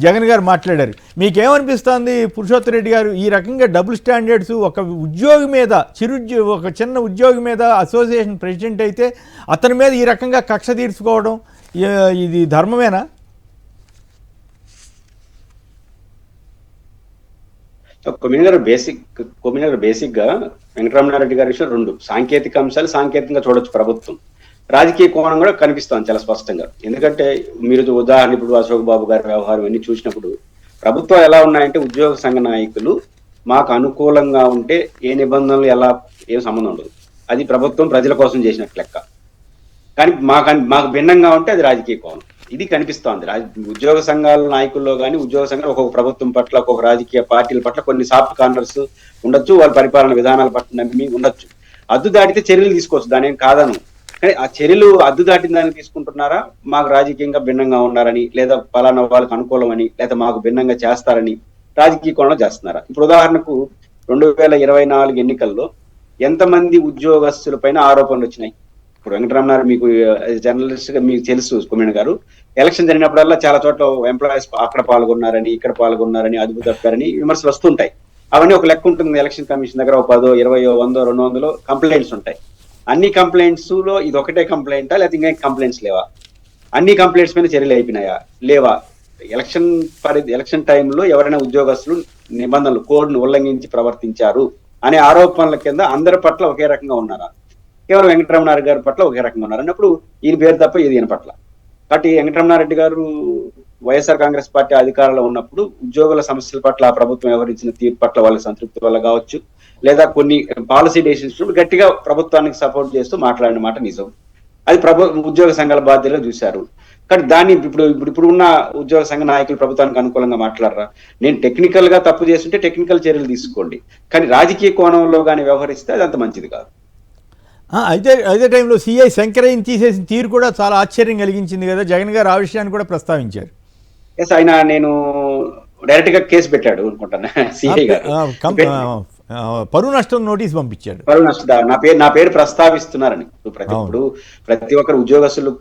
జగన్ గారు మాట్లాడారు. మీకేమనిపిస్తుంది పురుషోత్తమ్ రెడ్డి గారు? ఈ రకంగా డబుల్ స్టాండర్డ్స్, ఒక ఉద్యోగి మీద, ఒక చిన్న ఉద్యోగి మీద అసోసియేషన్ ప్రెసిడెంట్ అయితే అతని మీద ఈ రకంగా కక్ష తీర్చుకోవడం ఇది ధర్మమేనా? కొమ్మినర్ బేసిక్ గా వెంకటరమణారెడ్డి గారి విషయం రెండు సాంకేతిక అంశాలు సాంకేతికంగా చూడొచ్చు. ప్రభుత్వం రాజకీయ కోణం కూడా కనిపిస్తాం చాలా స్పష్టంగా. ఎందుకంటే మీరు ఉదాహరణ ఇప్పుడు అశోక్ బాబు గారి వ్యవహారం అన్ని చూసినప్పుడు ప్రభుత్వం ఎలా ఉన్నాయంటే ఉద్యోగ సంఘ నాయకులు మాకు అనుకూలంగా ఉంటే ఏ నిబంధనలు ఎలా ఏం సంబంధం ఉండదు, అది ప్రభుత్వం ప్రజల కోసం చేసినట్టు లెక్క. కానీ మాకు భిన్నంగా ఉంటే అది రాజకీయ కోణం. ఇది కనిపిస్తోంది ఉద్యోగ సంఘాల నాయకుల్లో కానీ ఉద్యోగ సంఘాలు ఒక్కొక్క ప్రభుత్వం పట్ల ఒక్కొక్క రాజకీయ పార్టీల పట్ల కొన్ని సాఫ్ట్ కార్నర్స్ ఉండొచ్చు, వాళ్ళ పరిపాలన విధానాల పట్ల నమ్మి ఉండొచ్చు. అద్దు దాటితే చర్యలు తీసుకోవచ్చు, దాని ఏం కాదను. కానీ ఆ చర్యలు అద్దు దాటిన దాన్ని తీసుకుంటున్నారా, మాకు రాజకీయంగా భిన్నంగా ఉన్నారని, లేదా పలానా వాళ్ళకి అనుకూలమని, లేదా మాకు భిన్నంగా చేస్తారని రాజకీయ కోణంలో చేస్తున్నారా? ఇప్పుడు ఉదాహరణకు 2024 ఎన్నికల్లో ఎంతమంది ఉద్యోగస్తుల పైన ఆరోపణలు వచ్చినాయి? ఇప్పుడు వెంకటరమణారు మీకు జర్నలిస్ట్ గా మీకు తెలుసు కుమ్మేణ గారు, ఎలక్షన్ జరిగినప్పుడల్లా చాలా చోట్ల ఎంప్లాయీస్ అక్కడ పాల్గొన్నారని ఇక్కడ పాల్గొన్నారని అదుపు తప్పారని విమర్శలు వస్తుంటాయి. అవన్నీ ఒక లెక్క ఉంటుంది. ఎలక్షన్ కమిషన్ దగ్గర 10, 20, 100, 200 కంప్లైంట్స్ ఉంటాయి. అన్ని కంప్లైంట్స్ లో ఇది ఒకటే కంప్లైంటా లేకపోతే ఇంకా కంప్లైంట్స్ లేవా? అన్ని కంప్లైంట్స్ మీద చర్యలు అయిపోయినాయా లేవా? ఎలక్షన్ టైంలో ఎవరైనా ఉద్యోగస్తులు నిబంధనలు కోడ్ను ఉల్లంఘించి ప్రవర్తించారు అనే ఆరోపణల కింద అందరి పట్ల ఒకే రకంగా ఉన్నారా? కేవలం వెంకటరమణారెడ్డి గారి పట్ల ఒకే రకంగా ఉన్నారు అన్నప్పుడు ఈయన పేరు తప్ప ఇది ఈయన పట్ల. కాబట్టి వెంకటరమణారెడ్డి గారు వైఎస్ఆర్ కాంగ్రెస్ పార్టీ అధికారంలో ఉన్నప్పుడు ఉద్యోగుల సమస్యల పట్ల ఆ ప్రభుత్వం వ్యవహరించిన తీర్పు పట్ల వాళ్ళ సంతృప్తి వల్ల కావచ్చు, లేదా కొన్ని పాలసీ డెసిషన్స్ గట్టిగా ప్రభుత్వానికి సపోర్ట్ చేస్తూ మాట్లాడిన మాట నిజం. అది ఉద్యోగ సంఘాల బాధ్యతగా చూశారు. కానీ దాన్ని ఇప్పుడు ఉన్న ఉద్యోగ సంఘ నాయకులు ప్రభుత్వానికి అనుకూలంగా మాట్లాడరా? నేను టెక్నికల్ గా తప్పు చేస్తుంటే టెక్నికల్ చర్యలు తీసుకోండి, కానీ రాజకీయ కోణంలో కానీ వ్యవహరిస్తే అది అంత మంచిది కాదు. అయితే అదే టైంలో సిఐ శంకరయ్యని తీసేసిన తీరు కూడా చాలా ఆశ్చర్యం కలిగించింది కదా. జగన్ గారు ఆ విషయాన్ని కూడా ప్రస్తావించారు. ఎస్, ఆయన నేను డైరెక్ట్ గా కేసు పెట్టాడు అనుకుంటాను సిఐ గారు. పరువు నష్టం నోటీస్ పంపించాడు. పరువు నష్టం నా పేరు ప్రస్తావిస్తున్నారని. ఇప్పుడు ప్రతి ఒక్కరు ఉద్యోగస్తులు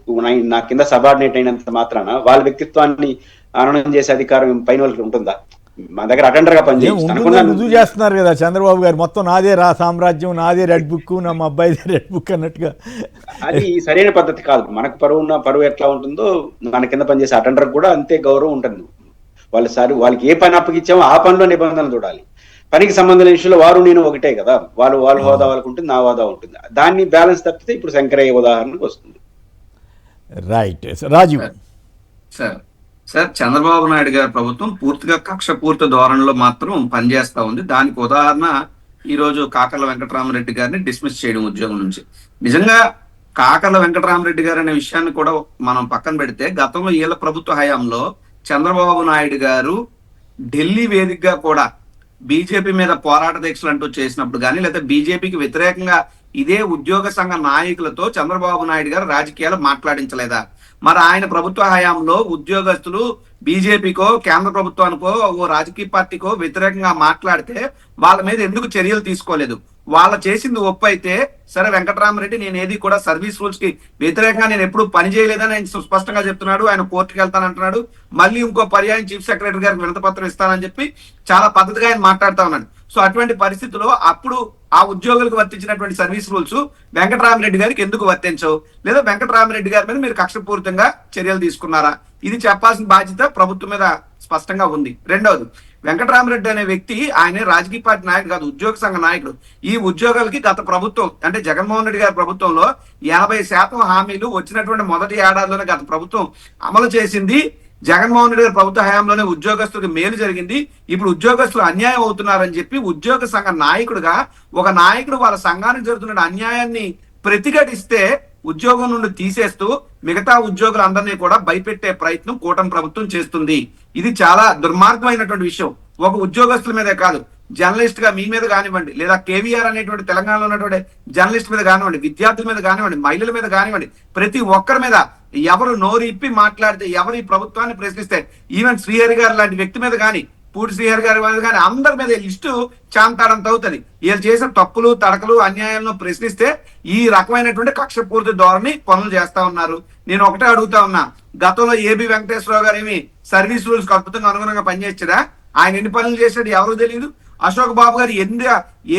నా కింద సబార్డినేట్ అయినంత మాత్రాన వాళ్ళ వ్యక్తిత్వాన్ని హననం చేసే అధికారం పైన వాళ్ళకి ఉంటుందా? మా దగ్గర అటెండర్ గా పనిచేస్తున్నారు, రుజువు చేస్తున్నారు కదా చంద్రబాబు గారు. మొత్తం నాదే సామ్రాజ్యం, నాదే రెడ్ బుక్, నా అబ్బాయి రెడ్ బుక్ అన్నట్టుగా. అది సరైన పద్ధతి కాదు. మనకు పరువు ఎట్లా ఉంటుందో మన కింద పనిచేసే అటెండర్ కూడా అంతే గౌరవం ఉంటుంది. వాళ్ళకి ఏ పని అప్పగిచ్చామో ఆ పనిలో నిబంధనలు చూడాలి. పనికి సంబంధించిన విషయంలో వారు నేను ఒకటే కదా, వాళ్ళ హోదా వాళ్ళకు ఉంటుంది, నా హోదా ఉంటుంది. దాన్ని బ్యాలెన్స్ తప్పితే ఇప్పుడు శంకరయ్య ఉదాహరణకు వస్తుంది. రైట్ రాజీవ్ సార్, చంద్రబాబు నాయుడు గారి ప్రభుత్వం పూర్తిగా కక్షపూర్తి ధోరణిలో మాత్రం పనిచేస్తా ఉంది. దానికి ఉదాహరణ ఈ రోజు కాకర్ల వెంకటరామరెడ్డి గారిని డిస్మిస్ చేయడం ఉద్యోగం నుంచి. నిజంగా కాకర్ల వెంకటరామరెడ్డి గారు అనే విషయాన్ని కూడా మనం పక్కన పెడితే, గతంలో వీళ్ళ ప్రభుత్వ హయాంలో చంద్రబాబు నాయుడు గారు ఢిల్లీ వేదికగా కూడా బీజేపీ మీద పోరాట దీక్షలు అంటూ చేసినప్పుడు కానీ, లేదా బీజేపీకి వ్యతిరేకంగా ఇదే ఉద్యోగ సంఘ నాయకులతో చంద్రబాబు నాయుడు గారు రాజకీయాలు మాట్లాడించలేదా? మరి ఆయన ప్రభుత్వ హయాంలో ఉద్యోగస్తులు బీజేపీకో కేంద్ర ప్రభుత్వానికో ఓ రాజకీయ పార్టీకో వ్యతిరేకంగా మాట్లాడితే వాళ్ళ మీద ఎందుకు చర్యలు తీసుకోలేదు? వాళ్ళ చేసింది ఒప్పు అయితే సరే, వెంకటరామరెడ్డి నేను ఏది కూడా సర్వీస్ రూల్స్ కి వ్యతిరేకంగా నేను ఎప్పుడు పని చేయలేదని ఆయన స్పష్టంగా చెప్తున్నాడు. ఆయన కోర్టుకి వెళ్తానంటున్నాడు. మళ్ళీ ఇంకో పర్యాయం చీఫ్ సెక్రటరీ గారికి వినతిపత్రం ఇస్తానని చెప్పి చాలా పద్ధతిగా ఆయన మాట్లాడుతా ఉన్నాడు. సో అటువంటి పరిస్థితుల్లో అప్పుడు ఆ ఉద్యోగులకు వర్తించినటువంటి సర్వీస్ రూల్స్ వెంకటరామరెడ్డి గారికి ఎందుకు వర్తించవు? లేదా వెంకటరామరెడ్డి గారి మీద మీరు కక్షపూరితంగా చర్యలు తీసుకున్నారా? ఇది చెప్పాల్సిన బాధ్యత ప్రభుత్వం మీద స్పష్టంగా ఉంది. రెండవది, వెంకటరామరెడ్డి అనే వ్యక్తి ఆయన రాజకీయ పార్టీ నాయకుడు కాదు, ఉద్యోగ సంఘ నాయకుడు. ఈ ఉద్యోగాలకి గత ప్రభుత్వం అంటే జగన్మోహన్ రెడ్డి గారి ప్రభుత్వంలో 80% హామీలు వచ్చినటువంటి మొదటి ఏడాదిలోనే గత ప్రభుత్వం అమలు చేసింది. జగన్మోహన్ రెడ్డి గారి ప్రభుత్వ హయాంలోనే ఉద్యోగస్తులకు మేలు జరిగింది. ఇప్పుడు ఉద్యోగస్తులు అన్యాయం అవుతున్నారని చెప్పి ఉద్యోగ సంఘ నాయకుడుగా ఒక నాయకుడు వాళ్ళ సంఘానికి జరుగుతున్న అన్యాయాన్ని ప్రతిఘటిస్తే ఉద్యోగం నుండి తీసేస్తూ మిగతా ఉద్యోగులందరినీ కూడా భయపెట్టే ప్రయత్నం కూటమి ప్రభుత్వం చేస్తుంది. ఇది చాలా దుర్మార్గమైనటువంటి విషయం. ఒక ఉద్యోగస్తుల మీదే కాదు, జర్నలిస్ట్ గా మీ మీద కానివ్వండి, లేదా కేవీఆర్ అనేటువంటి తెలంగాణలో ఉన్నటువంటి జర్నలిస్ట్ మీద కానివ్వండి, విద్యార్థుల మీద కానివ్వండి, మహిళల మీద కానివ్వండి, ప్రతి ఒక్కరి మీద ఎవరు నోరు ఇప్పి మాట్లాడితే, ఎవరు ఈ ప్రభుత్వాన్ని ప్రశ్నిస్తే, ఈవెన్ శ్రీహరి గారు లాంటి వ్యక్తి మీద కానీ, పూడి శ్రీహరి గారి మీద కానీ అందరి మీద లిస్టు చాంతాడంత అవుతుంది. వీళ్ళు చేసిన తప్పులు తడకలు అన్యాయాలను ప్రశ్నిస్తే ఈ రకమైనటువంటి కక్షపూర్తి ధోరణి పనులు చేస్తా ఉన్నారు. నేను ఒకటే అడుగుతా ఉన్నా, గతంలో ఏబి వెంకటేశ్వరరావు గారు ఏమి సర్వీస్ రూల్స్ కు అద్భుతంగా అనుగుణంగా పనిచేసాడా? ఆయన ఎన్ని పనులు చేశాడు ఎవరో తెలియదు. అశోక్ బాబు గారు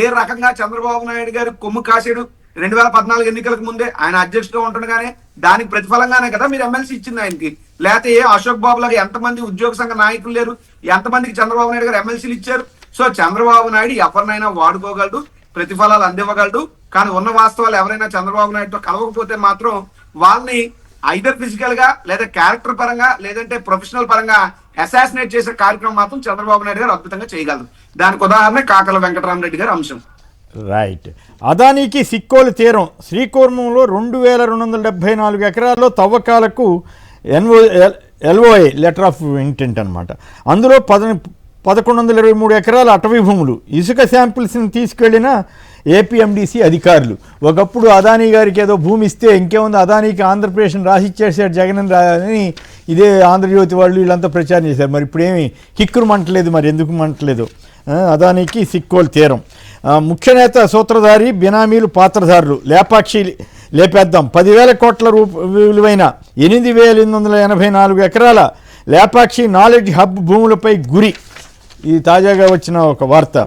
ఏ రకంగా చంద్రబాబు నాయుడు గారు కొమ్ము కాసాడు 2014 ఎన్నికలకు ముందే ఆయన అధ్యక్షుడిగా ఉంటుండగానే దానికి ప్రతిఫలంగానే కదా మీరు ఎమ్మెల్సీ ఇచ్చింది ఆయనకి. లేకపోతే అశోక్ బాబు లాగా ఎంతమంది ఉద్యోగ సంఘ నాయకులు లేరు, ఎంతమందికి చంద్రబాబు నాయుడు గారు ఎమ్మెల్సీలు ఇచ్చారు? సో చంద్రబాబు నాయుడు ఎవరినైనా వాడుకోగలడు, ప్రతిఫలాలు అందివ్వగలడు. కానీ ఉన్న వాస్తవాలు ఎవరైనా చంద్రబాబు నాయుడుతో కలవకపోతే మాత్రం వాళ్ళని ఐదర్ ఫిజికల్ గా లేదా క్యారెక్టర్ పరంగా లేదంటే ప్రొఫెషనల్ పరంగా అసాసినేట్ చేసే కార్యక్రమం మాత్రం చంద్రబాబు నాయుడు గారు అద్భుతంగా చేయగలరు. దానికి ఉదాహరణ కాకర్ల వెంకటరామరెడ్డి గారి అంశం. రైట్. అదానికి సిక్కోలు తీరం శ్రీకూర్మంలో 2274 ఎకరాల్లో తవ్వకాలకు ఎల్ఓఏ లెటర్ ఆఫ్ ఇంటెంట్ అనమాట. అందులో 1123 ఎకరాల అటవీ భూములు. ఇసుక శాంపిల్స్ని తీసుకెళ్లిన ఏపీఎండిసి అధికారులు. ఒకప్పుడు అదానీ గారికి ఏదో భూమి ఇస్తే ఇంకేముంది, అదానీకి ఆంధ్రప్రదేశ్ని రాసిచ్చేసాడు జగన్ అని ఇదే ఆంధ్రజ్యోతి వాళ్ళు వీళ్ళంతా ప్రచారం చేశారు. మరి ఇప్పుడేమి కిక్కురు మంటలేదు, మరి ఎందుకు మంటలేదు? అదానికి సిక్కోలు తీరం. ముఖ్య నేత సూత్రధారి, బినామీలు పాత్రధారులు, లేపాక్షి లేపేద్దాం. 10,000 కోట్ల విలువైన 8,884 ఎకరాల లేపాక్షి నాలెడ్జ్ హబ్ భూములపై గురి. ఇది తాజాగా వచ్చిన ఒక వార్త.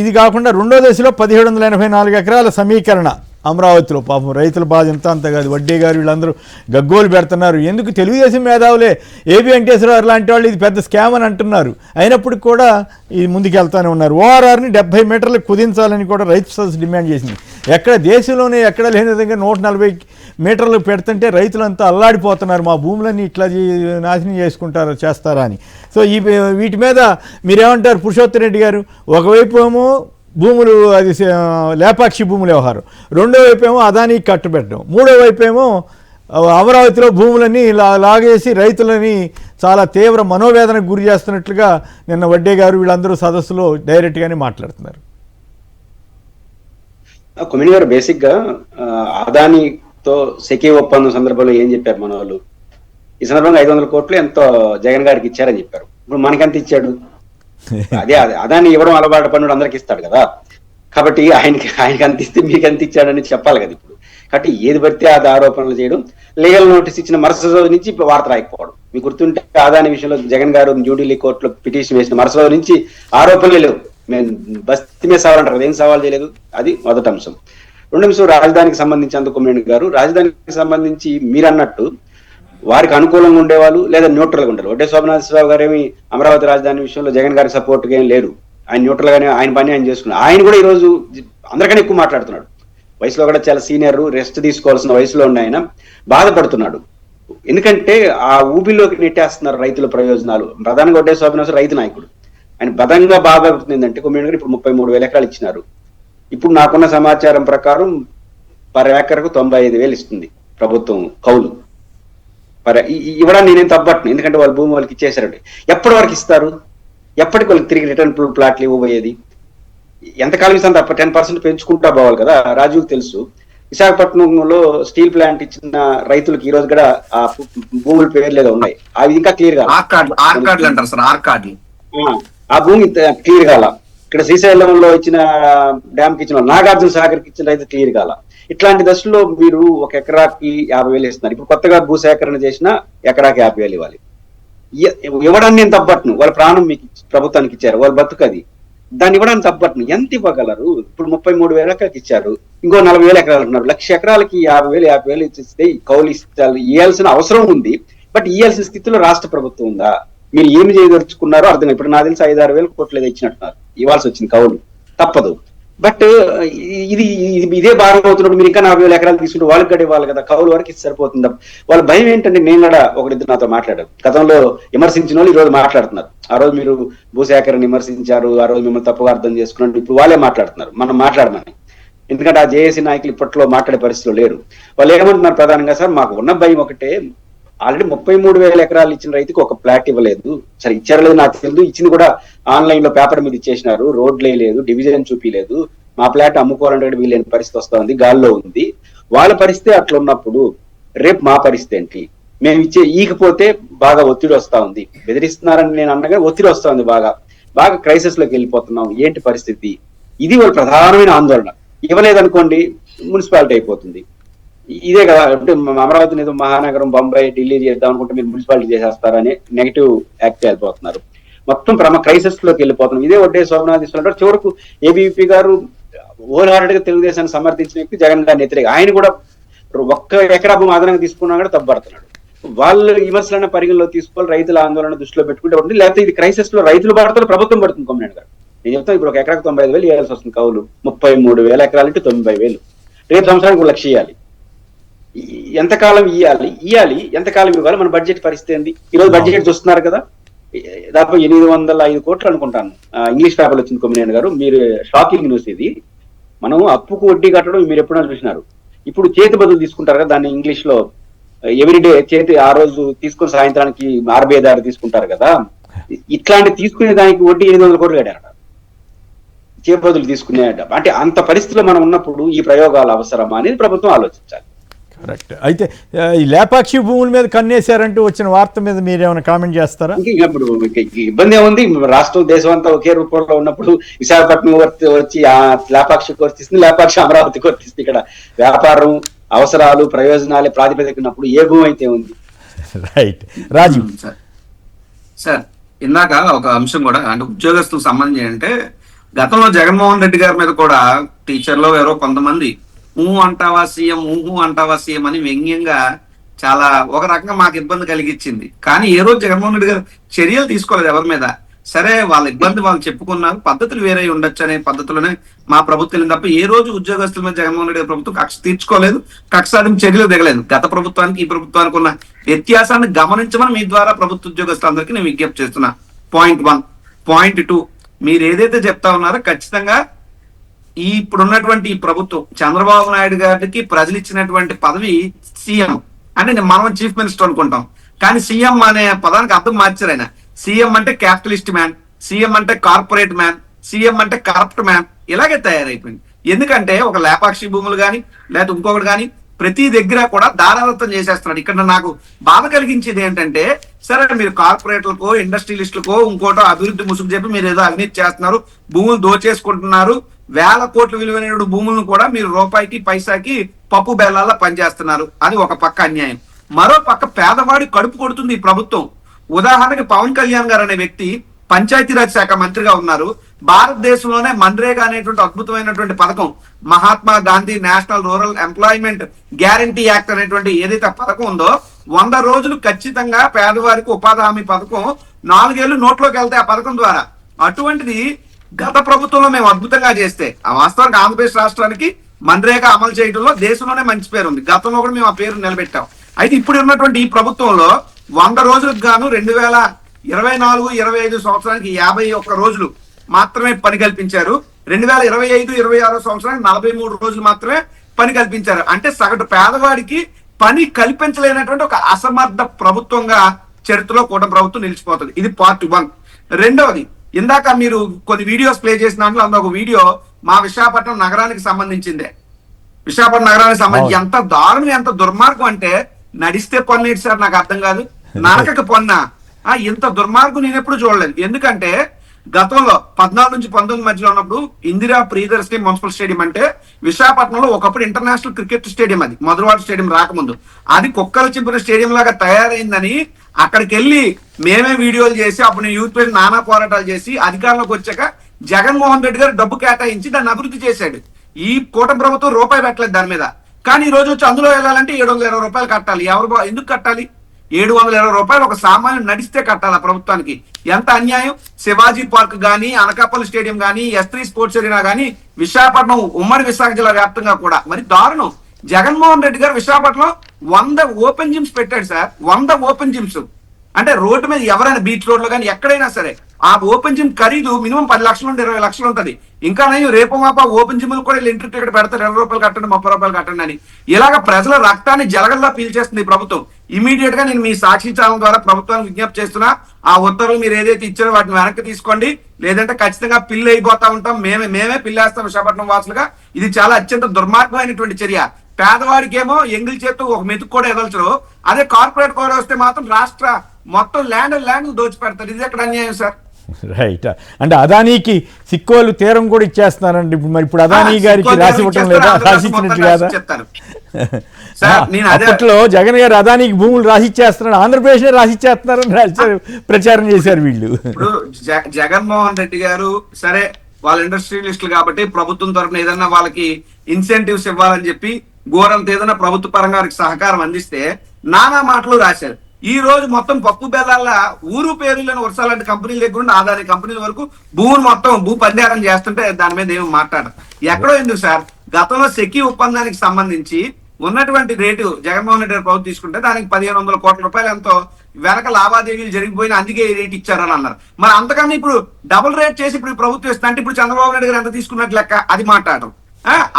ఇది కాకుండా రెండో దశలో 1,784 ఎకరాల సమీకరణ అమరావతిలో. పాపం రైతుల బాధ అంత కాదు. వడ్డీ గారు వీళ్ళందరూ గగ్గోలు పెడుతున్నారు. ఎందుకు తెలుగుదేశం మేధావులే ఏబి వెంకటేశ్వరరావు లాంటి వాళ్ళు ఇది పెద్ద స్కామ్ అని అంటున్నారు. అయినప్పటికీ కూడా ఇది ముందుకెళ్తానే ఉన్నారు. ఓఆర్ఆర్ని 70 మీటర్లకు కుదించాలని కూడా రైతు సదస్సు డిమాండ్ చేసింది. ఎక్కడ దేశంలోనే ఎక్కడ లేని విధంగా 140 మీటర్లు పెడుతుంటే రైతులంతా అల్లాడిపోతున్నారు. మా భూములన్నీ ఇట్లా నాశనం చేస్తారా అని. సో వీటి మీద మీరేమంటారు పురుషోత్తమ రెడ్డి గారు? ఒకవైపు ఏమో భూములు, అది లేపాక్షి భూముల వ్యవహారం, రెండో వైపు ఏమో అదానికి కట్టుబెట్టడం, మూడో వైపు ఏమో అమరావతిలో భూములన్నీ లాగేసి రైతులని చాలా తీవ్ర మనోవేదనకు గురి చేస్తున్నట్లుగా నిన్న వడ్డే గారు వీళ్ళందరూ సదస్సులో డైరెక్ట్గానే మాట్లాడుతున్నారు. కొమ్మిడి గారు బేసిక్ గా అదానితో సెకీ ఒప్పందం సందర్భంలో ఏం చెప్పారు మన వాళ్ళు? ఈ సందర్భంగా 500 కోట్లు ఎంతో జగన్ గారికి ఇచ్చారని చెప్పారు. ఇప్పుడు మనకెంత ఇచ్చాడు? అదే అదాన్ని ఇవ్వడం అలవాటు పన్నుడు అందరికి ఇస్తాడు కదా. కాబట్టి ఆయనకి అంత ఇస్తే మీకు ఎంత ఇచ్చాడని చెప్పాలి కదా. ఇప్పుడు కాబట్టి ఏది పడితే అది ఆరోపణలు చేయడం, లీగల్ నోటీస్ ఇచ్చిన మరుసటి రోజు నుంచి వార్త రాయకపోవడం. మీకు గుర్తుంటే అదాని విషయంలో జగన్ గారు న్యూఢిల్లీ కోర్టులో పిటిషన్ వేసిన మరుసటి రోజు నుంచి ఆరోపణలే లేవు. మేము బస్తీ మీద సవాల్ అంటారు, ఏం సవాల్ చేయలేదు. అది మొదటి అంశం. రెండో అంశం రాజధానికి సంబంధించి కొమ్మిడి గారు, రాజధానికి సంబంధించి మీరు అన్నట్టు వారికి అనుకూలంగా ఉండేవాళ్ళు లేదా న్యూట్రల్గా ఉండేవాళ్ళు. వడ్డే శోభనాథరావు గారు ఏమి అమరావతి రాజధాని విషయంలో జగన్ గారికి సపోర్ట్గా ఏం లేరు. ఆయన న్యూట్రల్ గానే ఆయన పని ఆయన చేసుకున్నారు. ఆయన కూడా ఈరోజు అందరికన్నా ఎక్కువ మాట్లాడుతున్నాడు. వయసులో కూడా చాలా సీనియర్, రెస్ట్ తీసుకోవాల్సిన వయసులో ఉన్న ఆయన బాధపడుతున్నాడు. ఎందుకంటే ఆ ఊబిలోకి నెట్టేస్తున్నారు రైతుల ప్రయోజనాలు. ప్రధానంగా వడ్డే శోభనాథరావు రైతు నాయకుడు. ఆయన బలంగా బాధపడుతుంది ఏంటంటే కొమ్మిడి గారు ఇప్పుడు 33,000 ఎకరాలు ఇచ్చినారు. ఇప్పుడు నాకున్న సమాచారం ప్రకారం పర్ ఏకర్కు 95,000 ఇస్తుంది ప్రభుత్వం కౌలు. ఇవ్వడానికి నేనేం తప్పట్ను, ఎందుకంటే వాళ్ళ భూమి వాళ్ళకి ఇచ్చేసారండి. ఎప్పటి వరకు ఇస్తారు? ఎప్పటికి వాళ్ళకి తిరిగి రిటర్న్ ప్లాట్లు ఇవ్వబోయేది? ఎంతకాలం ఇస్తాను తప్ప 10% పెంచుకుంటా పోవాలి కదా. రాజుకు తెలుసు, విశాఖపట్నంలో స్టీల్ ప్లాంట్ ఇచ్చిన రైతులకు ఈ రోజు కూడా ఆ భూముల పేర్లు ఏదో ఉన్నాయి. అవి ఇంకా క్లియర్ గా ఆ భూమి క్లియర్ కాల. ఇక్కడ శ్రీశైలంలో ఇచ్చిన డ్యామ్ కి ఇచ్చిన, నాగార్జున సాగర్కి ఇచ్చిన రైతు క్లియర్ కాల. ఇట్లాంటి దశలో మీరు ఒక ఎకరాకి 50,000 ఇస్తున్నారు. ఇప్పుడు కొత్తగా భూసేకరణ చేసిన ఎకరాకి 50,000 ఇవ్వాలి. ఇవ్వడాన్ని నేను తప్పట్ను. వాళ్ళ ప్రాణం మీకు ప్రభుత్వానికి ఇచ్చారు, వాళ్ళ బతుకది. దాన్ని ఇవ్వడానికి తప్పట్ను. ఎంత ఇవ్వగలరు? ఇప్పుడు 33,000 ఎకరాలకి ఇచ్చారు, ఇంకో 40,000 ఎకరాలు అంటున్నారు. 1,00,000 ఎకరాలకి 50,000 ఇస్తే కౌలు ఇవ్వాల్సిన అవసరం ఉంది. బట్ ఇవ్వాల్సిన స్థితిలో రాష్ట్ర ప్రభుత్వం ఉందా? మీరు ఏమి చేయదలుచుకున్నారో అర్థం. ఇప్పుడు నాకు తెలిసి 5-6 వేల కోట్లు ఇచ్చినట్టున్నారు, ఇవ్వాల్సి వచ్చింది కౌలు, తప్పదు. బట్ ఇదే భారం అవుతున్నప్పుడు మీరు ఇంకా 40,000 ఎకరాలు తీసుకుంటే వాళ్ళకి కూడా ఇవ్వాలి కదా. కౌలు వరకు ఇది సరిపోతుందా? వాళ్ళ భయం ఏంటంటే, నేను కూడా ఒకరిద్దరు నాతో మాట్లాడారు, గతంలో విమర్శించిన వాళ్ళు ఈ రోజు మాట్లాడుతున్నారు. ఆ రోజు మీరు భూసేకరణ విమర్శించారు, ఆ రోజు మిమ్మల్ని తప్పుగా అర్థం చేసుకున్నారు. ఇప్పుడు వాళ్ళే మాట్లాడుతున్నారు మనం మాట్లాడమని. ఎందుకంటే ఆ జేఏసీ నాయకులు ఇప్పట్లో మాట్లాడే పరిస్థితిలో లేరు. వాళ్ళు ఏమంటున్నారు ప్రధానంగా, సార్ మాకు ఉన్న భయం ఒకటే, ఆల్రెడీ 33,000 ఎకరాలు ఇచ్చిన రైతుకి ఒక ప్లాట్ ఇవ్వలేదు. సరే ఇచ్చారో లేదు నాకు తెలియదు, ఇచ్చింది కూడా ఆన్లైన్ లో పేపర్ మీద ఇచ్చేసినారు, రోడ్లే లేదు, డివిజన్ చూపిలేదు. మా ప్లాట్ అమ్ముకోవాలంటే వీళ్ళని పరిస్థితి వస్తా ఉంది, గాల్లో ఉంది. వాళ్ళ పరిస్థితి అట్లా ఉన్నప్పుడు రేపు మా పరిస్థితి ఏంటి? మేము ఈకపోతే బాగా ఒత్తిడి వస్తా ఉంది. బెదిరిస్తున్నారని నేను అన్నగా ఒత్తిడి వస్తా ఉంది, బాగా క్రైసిస్ లోకి వెళ్ళిపోతున్నాం. ఏంటి పరిస్థితి? ఇది వాళ్ళ ప్రధానమైన ఆందోళన. ఇవ్వలేదనుకోండి మున్సిపాలిటీ అయిపోతుంది. ఇదే కదా, అంటే అమరావతిని ఏదో మహానగరం, బొంబాయి, ఢిల్లీ చేద్దాం అనుకుంటే మీరు మున్సిపాలిటీ చేసేస్తారని నెగిటివ్ యాక్ట్ వెళ్ళిపోతున్నారు. మొత్తం క్రైసిస్ లోకి వెళ్ళిపోతున్నాం. ఇదే వడ్డే శోభనాథ్ చివరకు ఏబీవీపీ గారు హోల్ హార్టెడ్ గా తెలుగుదేశాన్ని సమర్థించిన వ్యక్తి జగన్ గారిని వ్యతిరేక. ఆయన కూడా 1 ఎకరా భూమి ఆధారంగా తీసుకున్నా కూడా తప్పబడుతున్నాడు. వాళ్ళు విమర్శలన్న పరిగణలో తీసుకోవాలి, రైతుల ఆందోళన దృష్టిలో పెట్టుకుంటే ఉంటుంది. లేకపోతే ఇది క్రైసిస్ లో రైతులు పడతారు, ప్రభుత్వం పడుతుంది. కొమ్మిడి గారు నేను చెప్తాను, ఇప్పుడు 1 ఎకరాకు 95,000 ఇవ్వాల్సి వస్తుంది కౌలు. 33,000 ఎకరాలు అంటే 90,000. రేపు సంవత్సరానికి 1,00,000 ఇవ్వాలి. ఎంతకాలం ఇవ్వాలి, ఎంతకాలం ఇవ్వాలి? మన బడ్జెట్ పరిస్థితి ఏంది? ఈ రోజు బడ్జెట్ చూస్తున్నారు కదా, దాదాపు 805 కోట్లు అనుకుంటాను. ఇంగ్లీష్ పేపర్లో వచ్చింది కొమ్మినేని గారు. మీరు షాకింగ్ న్యూస్ ఇది. మనం అప్పుకు వడ్డీ కట్టడం మీరు ఎప్పుడైనా చూసినారు. ఇప్పుడు చేతి బదులు తీసుకుంటారు కదా, దాన్ని ఇంగ్లీష్ లో ఎవ్రీడే చేతి, ఆ రోజు తీసుకుని సాయంత్రానికి ఆర్బీఐ దారి తీసుకుంటారు కదా. ఇట్లాంటి తీసుకునే దానికి వడ్డీ 800 కోట్లు కట్టారట, చేతి బదులు తీసుకునే. అంటే అంత పరిస్థితిలో మనం ఉన్నప్పుడు ఈ ప్రయోగాలు అవసరమా అనేది ప్రభుత్వం ఆలోచించాలి. కరెక్ట్. అయితే ఈ లేపాక్షి భూముల మీద కన్నేశారంటూ వచ్చిన వార్త మీద మీరేమైనా కామెంట్ చేస్తారా? ఇంకా ఇప్పుడు ఇబ్బంది ఏముంది, రాష్ట్రం దేశం అంతా ఒకే రూపంలో ఉన్నప్పుడు విశాఖపట్నం వచ్చి ఆ లేపాక్షికి వర్తిస్తుంది, లేపాక్షి అమరావతికి వర్తిస్తుంది. ఇక్కడ వ్యాపారం, అవసరాలు, ప్రయోజనాలే ప్రాతిపదిక ఉన్నప్పుడు ఏ భూమి అయితే ఉంది. రైట్. రాజు సార్ ఇందాక ఒక అంశం కూడా అంటే ఉద్యోగస్తులకు సంబంధించి అంటే గతంలో జగన్మోహన్ రెడ్డి గారి మీద కూడా టీచర్లో ఎవరో కొంతమంది అంటావా సీఎం అంటావా సీఎం అని వ్యంగ్యంగా చాలా ఒక రకంగా మాకు ఇబ్బంది కలిగించింది. కానీ ఏ రోజు జగన్మోహన్ రెడ్డి గారు చర్యలు తీసుకోలేదు ఎవరి మీద. సరే వాళ్ళ ఇబ్బంది వాళ్ళు చెప్పుకున్నారు, పద్ధతులు వేరే ఉండొచ్చు అనే పద్ధతిలోనే మా ప్రభుత్వం తప్ప ఏ రోజు ఉద్యోగస్తుల మీద జగన్మోహన్ రెడ్డి గారి ప్రభుత్వం కక్ష తీర్చుకోలేదు, కక్ష సాధింపు చర్యలు దిగలేదు. గత ప్రభుత్వానికి ఈ ప్రభుత్వానికి ఉన్న వ్యత్యాసాన్ని గమనించమని మీ ద్వారా ప్రభుత్వ ఉద్యోగస్తులందరికీ నేను విజ్ఞప్తి చేస్తున్నా. పాయింట్ 1. పాయింట్ 2, మీరు ఏదైతే చెప్తా ఉన్నారో ఖచ్చితంగా ఈ ఇప్పుడున్నటువంటి ఈ ప్రభుత్వం చంద్రబాబు నాయుడు గారికి ప్రజలు ఇచ్చినటువంటి పదవి సీఎం అంటే మనం చీఫ్ మినిస్టర్ అనుకుంటాం, కానీ సీఎం అనే పదానికి అర్థం మార్చారు ఆయన. సీఎం అంటే క్యాపిటలిస్ట్ మ్యాన్, సీఎం అంటే కార్పొరేట్ మ్యాన్, సీఎం అంటే కరప్ట్ మ్యాన్, ఇలాగే తయారైపోయింది. ఎందుకంటే ఒక లేపాక్షి భూములు కానీ లేకపోతే ఇంకొకటి కానీ ప్రతి దగ్గర కూడా దారాదత్తం చేసేస్తున్నాడు. ఇక్కడ నాకు బాధ కలిగించేది ఏంటంటే, సరే మీరు కార్పొరేట్లకో ఇండస్ట్రియలిస్టులకో ఇంకోటో అభివృద్ధి ముసుగు చెప్పి మీరు ఏదో అవినీతి చేస్తున్నారు, భూములు దోచేసుకుంటున్నారు, వేల కోట్ల విలువైన భూములను కూడా మీరు రూపాయికి పైసాకి పప్పు బెల్లాల్లో పనిచేస్తున్నారు. అది ఒక పక్క అన్యాయం. మరో పక్క పేదవాడి కడుపు కొడుతుంది ఈ ప్రభుత్వం. ఉదాహరణకి పవన్ కళ్యాణ్ గారు అనే వ్యక్తి పంచాయతీరాజ్ శాఖ మంత్రిగా ఉన్నారు. భారతదేశంలోనే మన్రేగా అనేటువంటి అద్భుతమైనటువంటి పథకం, Mahatma Gandhi national rural employment guarantee act అనేటువంటి ఏదైతే పథకం ఉందో 100 రోజులు ఖచ్చితంగా పేదవారికి ఉపాధి హామీ పథకం 4 ఏళ్లు నోట్లోకి వెళ్తాయి ఆ పథకం ద్వారా. అటువంటిది గత ప్రభుత్వంలో మేము అద్భుతంగా చేస్తే ఆ వాస్తవానికి ఆంధ్రప్రదేశ్ రాష్ట్రానికి మన్రేగా అమలు చేయడంలో దేశంలోనే మంచి పేరు ఉంది. గతంలో కూడా మేము ఆ పేరు నిలబెట్టాం. అయితే ఇప్పుడు ఉన్నటువంటి ఈ ప్రభుత్వంలో 100 రోజులకు గాను 2024-25 సంవత్సరానికి 51 రోజులు మాత్రమే పని కల్పించారు. 2025-26 సంవత్సరానికి 43 రోజులు మాత్రమే పని కల్పించారు. అంటే సగటు పేదవాడికి పని కల్పించలేనటువంటి ఒక అసమర్థ ప్రభుత్వంగా చరిత్రలో కూటమి ప్రభుత్వం నిలిచిపోతుంది. ఇది పార్ట్ 1. రెండవది, ఇందాక మీరు కొన్ని వీడియోస్ ప్లే చేసిన దాంట్లో అందులో ఒక వీడియో మా విశాఖపట్నం నగరానికి సంబంధించిందే. విశాఖపట్నం నగరానికి సంబంధించి ఎంత దారుణం, ఎంత దుర్మార్గం అంటే నడిస్తే పన్నేటి సార్ నాకు అర్థం కాదు, నరకక పన్నా ఇంత దుర్మార్గం నేను ఎప్పుడు చూడలేదు. ఎందుకంటే గతంలో 14 నుంచి 19 మధ్యలో ఉన్నప్పుడు ఇందిరా ప్రియదర్శిని మున్సిపల్ స్టేడియం అంటే విశాఖపట్నంలో ఒకప్పుడు ఇంటర్నేషనల్ క్రికెట్ స్టేడియం, అది మధురవాడ స్టేడియం రాకముందు అది కుక్కలు చింపిన స్టేడియం లాగా తయారైందని అక్కడికి వెళ్ళి మేమే వీడియోలు చేసి అప్పుడు నేను యూత్ పేరు నానా పోరాటాలు చేసి అధికారంలోకి వచ్చాక జగన్మోహన్ రెడ్డి గారు డబ్బు కేటాయించి దాన్ని అభివృద్ధి చేశాడు. ఈ కూటమి ప్రభుత్వం రూపాయి పెట్టలేదు దాని మీద. కానీ ఈ రోజు వచ్చి అందులో వెళ్ళాలంటే 720 రూపాయలు కట్టాలి. ఎందుకు కట్టాలి? 720 రూపాయలు ఒక సామాన్యుడు నడిస్తే కట్టాలి ఆ ప్రభుత్వానికి. ఎంత అన్యాయం! శివాజీ పార్క్ గానీ, అనకాపల్లి స్టేడియం గానీ, S3 స్పోర్ట్స్ అరీనా గానీ విశాఖపట్నం ఉమ్మడి విశాఖ జిల్లా వ్యాప్తంగా కూడా మరి దారుణం. జగన్మోహన్ రెడ్డి గారు విశాఖపట్నం 100 ఓపెన్ జిమ్స్ పెట్టాడు సార్. 100 ఓపెన్ జిమ్స్ అంటే రోడ్డు మీద ఎవరైనా బీచ్ రోడ్ లో కానీ ఎక్కడైనా సరే ఆ ఓపెన్ జిమ్ ఖరీదు మినిమం 10 లక్షల నుండి 20 లక్షలు ఉంటుంది. ఇంకా నేను రేపు మాప ఓపెన్ జిమ్ కూడా ఎంట్రీ టికెట్ పెడతారు, 20 రూపాయలు కట్టండి, 30 రూపాయలు కట్టండి అని. ఇలాగ ప్రజల రక్తాన్ని జలగల్లా పీల్చేస్తుంది ఈ ప్రభుత్వం. ఇమీడియట్ గా నేను మీ సాక్షి ఛానల్ ద్వారా ప్రభుత్వానికి విజ్ఞప్తి చేస్తున్నా, ఆ ఉత్తర్వులు మీరు ఏదైతే ఇచ్చారో వాటిని వెనక్కి తీసుకోండి, లేదంటే ఖచ్చితంగా పిల్లి అయిపోతా ఉంటాం, మేమే పిల్లేస్తాం విశాఖపట్నం వాసులుగా. ఇది చాలా అత్యంత దుర్మార్గమైనటువంటి చర్య. పేదవాడికేమో ఎంగిల్ చేస్తూ ఒక మెతుకు కూడా ఎదల్చరు, అదే కార్పొరేట్ కూడా వస్తే మాత్రం రాష్ట్ర మొత్తం ల్యాండ్ దోచిపెడతారు. ఇది ఎక్కడ అన్యాయం సార్? రైట్. అంటే అదానీకి సిక్కోలు తీరం కూడా ఇచ్చేస్తున్నారండి. మరి ఇప్పుడు అదానీ గారికి రాసి ఇవ్వటం లేదా? రాసిచ్చినట్టు కదా. అప్పట్లో జగన్ గారు అదానీకి భూములు రాసిచ్చేస్తున్నాడు, ఆంధ్రప్రదేశ్ రాసిచ్చేస్తున్నారని ప్రచారం చేశారు వీళ్ళు. ఇప్పుడు జగన్మోహన్ రెడ్డి గారు సరే వాళ్ళ ఇండస్ట్రియలిస్టులు కాబట్టి ప్రభుత్వం తరఫున ఏదన్నా వాళ్ళకి ఇన్సెంటివ్స్ ఇవ్వాలని చెప్పి గోరంత ఏదైనా ప్రభుత్వ పరంగా వారికి సహకారం అందిస్తే నానా మాటలు రాశారు. ఈ రోజు మొత్తం పప్పు బెల్లాల ఊరు పేరులను వర్షాలంటి కంపెనీల దగ్గర ఉండి ఆదాని కంపెనీల వరకు భూమిని మొత్తం భూ పందేరం చేస్తుంటే దాని మీద ఏమి మాట్లాడరు. ఎక్కడో ఎందుకు సార్? గతంలో సెకీ ఒప్పందానికి సంబంధించి ఉన్నటువంటి రేటు జగన్మోహన్ రెడ్డి గారు ప్రభుత్వం తీసుకుంటే దానికి 1500 కోట్ల రూపాయలు ఎంతో వెనక లావాదేవీలు జరిగిపోయిన అందుకే ఈ రేట్ ఇచ్చారని అన్నారు. మరి అంతకన్నా ఇప్పుడు డబుల్ రేట్ చేసి ఇప్పుడు ప్రభుత్వం ఇస్తుంది అంటే ఇప్పుడు చంద్రబాబు నాయుడు గారు ఎంత తీసుకున్నట్లు లెక్క అది మాట్లాడటం.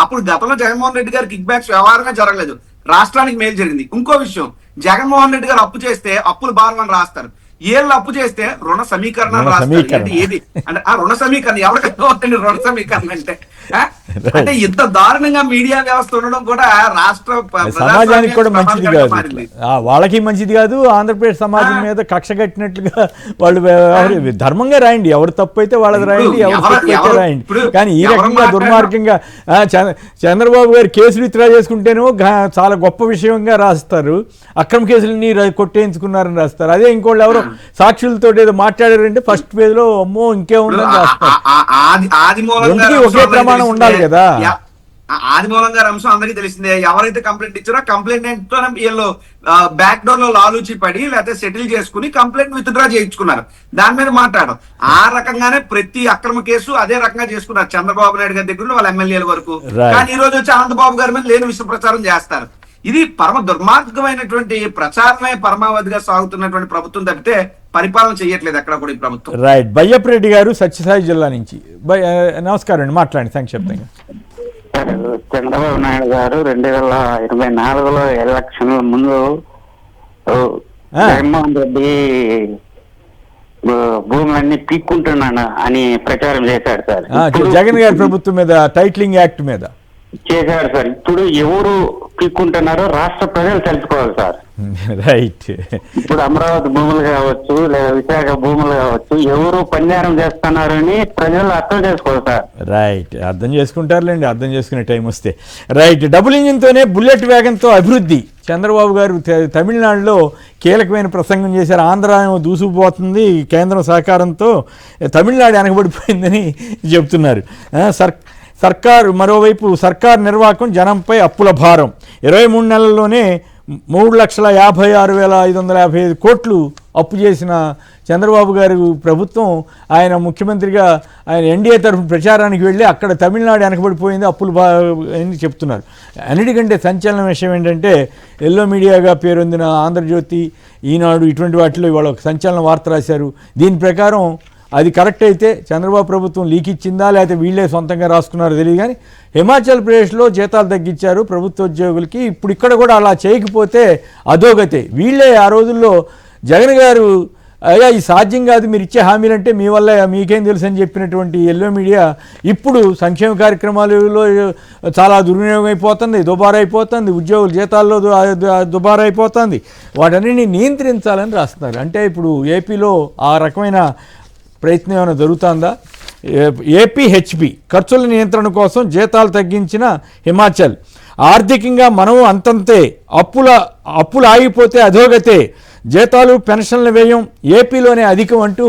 అప్పుడు గతంలో జగన్మోహన్ రెడ్డి గారు కిక్ బ్యాక్స్ వ్యవహారంగా జరగలేదు, రాష్ట్రానికి మేలు జరిగింది. ఇంకో విషయం, జగన్మోహన్ రెడ్డి గారు అప్పు చేస్తే అప్పులు భారం అని రాస్తారు. ఏళ్ళు అప్పు చేస్తే రుణ సమీకరణ రుణ రాస్తారు. సమీకరణ. అంటే ఏది అంటే ఆ రుణ సమీకరణ ఎవరికైనా అవుతుంది రుణ సమీకరణ అంటే ఆ? అంటే ఇంత దారుణంగా మీడియా వ్యవస్థ ఉండడం కూడా రాష్ట్ర సమాజానికి కూడా మంచిది ప్రమాదకరంగా కాదు మారింది. వాళ్ళకి మంచిది కాదు. ఆంధ్రప్రదేశ్ సమాజం మీద కక్ష కట్టినట్లుగా వాళ్ళు ధర్మంగా రాయండి, ఎవరు తప్పు అయితే వాళ్ళది రాయండి, ఎవరు తప్పు అయితే రాయండి. కానీ ఈ రకంగా దుర్మార్గంగా చంద్రబాబు గారు కేసులు విత్డ్రా చేసుకుంటేనేమో చాలా గొప్ప విషయంగా రాస్తారు, అక్రమ కేసులని కొట్టేయించుకున్నారని రాస్తారు. అదే ఇంకోళ్ళు ఎవరో సాక్షులతో ఏదో మాట్లాడారంటే ఫస్ట్ పేజ్ లో అమ్మో ఇంకేముందని రాస్తారు. రెండుకి ఒకే ప్రమాణం ఉండాలి కదా. ఆది మూలంగా అంశం అందరికీ తెలిసిందే. ఎవరైతే కంప్లైంట్ ఇచ్చారో కంప్లైంట్ వీళ్ళు బ్యాక్ డోర్ లో లాలూచి పడి లేకపోతే సెటిల్ చేసుకుని కంప్లైంట్ విత్డ్రా చేయించుకున్నారు, దాని మీద మాట్లాడడం. ఆ రకంగానే ప్రతి అక్రమ కేసు అదే రకంగా చేసుకున్నారు చంద్రబాబు నాయుడు గారి దగ్గర వాళ్ళ ఎమ్మెల్యేల వరకు. కానీ ఈ రోజు వచ్చి అనంతబాబు గారి మీద లేని విషయ ప్రచారం చేస్తారు. ఇది పరమ దుర్మార్గమైనటువంటి ప్రచారమే పరమావధిగా సాగుతున్నటువంటి ప్రభుత్వం తప్పితే పరిపాలన చేయట్లేదు ఎక్కడ కూడా ఈ ప్రభుత్వం. రైట్. బయ్యప్రెడ్డి గారు సత్యసాయి జిల్లా నుంచి. నమస్కారం అండి, మాట్లాడండి సంక్షిప్తంగా. చంద్రబాబు నాయుడు గారు 2024లో ఎలక్షన్ల ముందు జగన్మోహన్ రెడ్డి భూములన్నీ పీక్కుంటున్నాను అని ప్రచారం చేశాడు సార్. జగన్ గారి ప్రభుత్వం మీద టైటిలింగ్ యాక్ట్ మీద చేశాడు సార్. ఇప్పుడు ఎవరు పీక్కుంటున్నారో రాష్ట్ర ప్రజలు తెలుసుకోవాలి సార్. రైట్. ఇప్పుడు అమరావతి భూములు కావచ్చు లేదా విశాఖ భూములు కావచ్చు ఎవరు పంజారం చేస్తున్నారని ప్రజలు అర్థం చేసుకోవాలి సార్. రైట్, అర్థం చేసుకుంటారులేండి, అర్థం చేసుకునే టైం వస్తే. రైట్. డబుల్ ఇంజిన్తోనే బుల్లెట్ వేగంతో అభివృద్ధి. చంద్రబాబు గారు తమిళనాడులో కీలకమైన ప్రసంగం చేశారు. ఆంధ్ర దూసుకుపోతుంది, కేంద్రం సహకారంతో తమిళనాడు వెనకబడిపోయిందని చెప్తున్నారు. సర్కారు మరోవైపు సర్కారు నిర్వాహకం జనంపై అప్పుల భారం. 23 నెలల్లోనే 3,56,555 కోట్లు అప్పు చేసిన చంద్రబాబు గారు ప్రభుత్వం, ఆయన ముఖ్యమంత్రిగా ఆయన ఎన్డీఏ తరఫున ప్రచారానికి వెళ్ళి అక్కడ తమిళనాడు వెనకబడిపోయింది, అప్పులు అని చెప్తున్నారు. అన్నిటికంటే సంచలన విషయం ఏంటంటే ఎల్లో మీడియాగా పేరొందిన ఆంధ్రజ్యోతి, ఈనాడు ఇటువంటి వాటిలో ఇవాళ ఒక సంచలన వార్త రాశారు. దీని ప్రకారం అది కరెక్ట్ అయితే చంద్రబాబు ప్రభుత్వం లీక్ ఇచ్చిందా లేకపోతే వీళ్ళే సొంతంగా రాసుకున్నారో తెలియదు, కానీ హిమాచల్ ప్రదేశ్లో జీతాలు తగ్గించారు ప్రభుత్వ ఉద్యోగులకి. ఇప్పుడు ఇక్కడ కూడా అలా చేయకపోతే అధోగతే. వీళ్ళే ఆ రోజుల్లో జగన్ గారు అయ్యా ఈ సాధ్యం కాదు మీరు ఇచ్చే హామీలంటే మీ వల్ల మీకేం తెలుసు అని చెప్పినటువంటి ఎల్లో మీడియా ఇప్పుడు సంక్షేమ కార్యక్రమాలలో చాలా దుర్వినియోగం అయిపోతుంది, దుబారా అయిపోతుంది, ఉద్యోగుల జీతాల్లో దుబారా అయిపోతుంది, వాటన్నిటిని నియంత్రించాలని రాస్తున్నారు. అంటే ఇప్పుడు ఏపీలో ఆ రకమైన ప్రయత్నం ఏమైనా జరుగుతుందా? ఏపీహెచ్బి ఖర్చుల నియంత్రణ కోసం జీతాలు తగ్గించిన హిమాచల్. ఆర్థికంగా మనం అంతంతే, అప్పులు ఆగిపోతే అధోగతే, జీతాలు పెన్షన్ల వ్యయం ఏపీలోనే అధికం అంటూ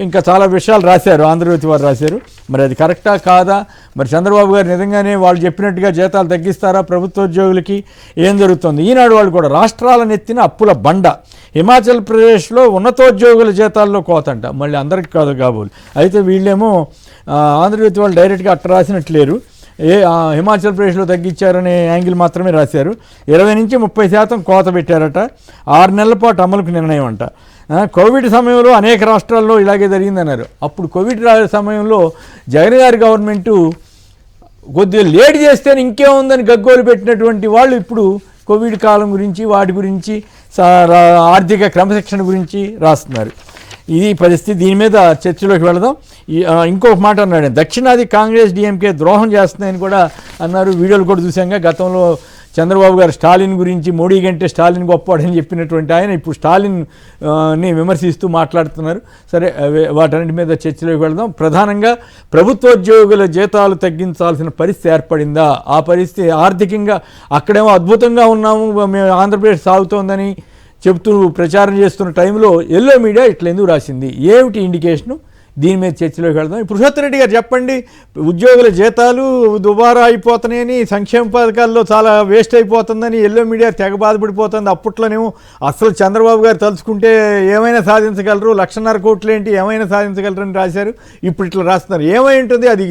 ఇంకా చాలా విషయాలు రాశారు, ఆంధ్రజ్యోతి వారు రాశారు. మరి అది కరెక్టా కాదా? మరి చంద్రబాబు గారు నిజంగానే వాళ్ళు చెప్పినట్టుగా జీతాలు తగ్గిస్తారా ప్రభుత్వ ఉద్యోగులకి? ఏం జరుగుతుంది? ఈనాడు వాళ్ళు కూడా రాష్ట్రాల నెత్తిన అప్పుల బండ. హిమాచల్ ప్రదేశ్లో ఉన్నతోద్యోగుల జీతాల్లో కోతంట, మళ్ళీ అందరికి కాదు కాబోలు. అయితే వీళ్ళేమో ఆంధ్రజ్యోతి వాళ్ళు డైరెక్ట్గా అట్ట రాసినట్లేరు, హిమాచల్ ప్రదేశ్లో తగ్గించారనే యాంగిల్ మాత్రమే రాశారు. 20 నుంచి 30% కోత పెట్టారట, 6 నెలల పాటు అమలుకు నిర్ణయం అంట. కోవిడ్ సమయంలో అనేక రాష్ట్రాల్లో ఇలాగే జరిగిందన్నారు. అప్పుడు కోవిడ్ సమయంలో జగన్ గారి గవర్నమెంటు కొద్దిగా లేట్ చేస్తే ఇంకేముందని గగ్గోలు పెట్టినటువంటి వాళ్ళు ఇప్పుడు కోవిడ్ కాలం గురించి వాటి గురించి ఆర్థిక క్రమశిక్షణ గురించి రాస్తున్నారు. ఇది పరిస్థితి. దీని మీద చర్చలోకి వెళదాం. ఇంకొక మాట అన్నాడు, దక్షిణాది కాంగ్రెస్ డిఎంకే ద్రోహం చేస్తున్నాయని కూడా అన్నారు. వీడియోలు కూడా చూసాంగా. గతంలో చంద్రబాబు గారు స్టాలిన్ గురించి మోడీ కంటే స్టాలిన్ గొప్పవాడని చెప్పినటువంటి ఆయన ఇప్పుడు స్టాలిన్ని విమర్శిస్తూ మాట్లాడుతున్నారు. సరే, వాటన్నిటి మీద చర్చలోకి వెళదాం. ప్రధానంగా ప్రభుత్వోద్యోగుల జీతాలు తగ్గించాల్సిన పరిస్థితి ఏర్పడిందా? ఆ పరిస్థితి ఆర్థికంగా అక్కడేమో అద్భుతంగా ఉన్నాము, మేము ఆంధ్రప్రదేశ్ సాగుతోందని చెబుతూ ప్రచారం చేస్తున్న టైంలో ఎల్లో మీడియా ఇట్లా ఎందుకు రాసింది? ఏమిటి ఇండికేషను? దీని మీద చర్చలోకి వెళ్దాం. పురుషోత్తమ రెడ్డి గారు చెప్పండి, ఉద్యోగుల జీతాలు దుబారా అయిపోతున్నాయని, సంక్షేమ పథకాల్లో చాలా వేస్ట్ అయిపోతుందని ఎల్లో మీడియా తెగ బాధపడిపోతుంది. అప్పట్లోనేమో అసలు చంద్రబాబు గారు తలుచుకుంటే ఏమైనా సాధించగలరు, 1,50,000 కోట్లు ఏంటి ఏమైనా సాధించగలరు అని రాశారు. ఇప్పుడు ఇట్లా రాస్తున్నారు. ఏమై ఉంటుంది? అది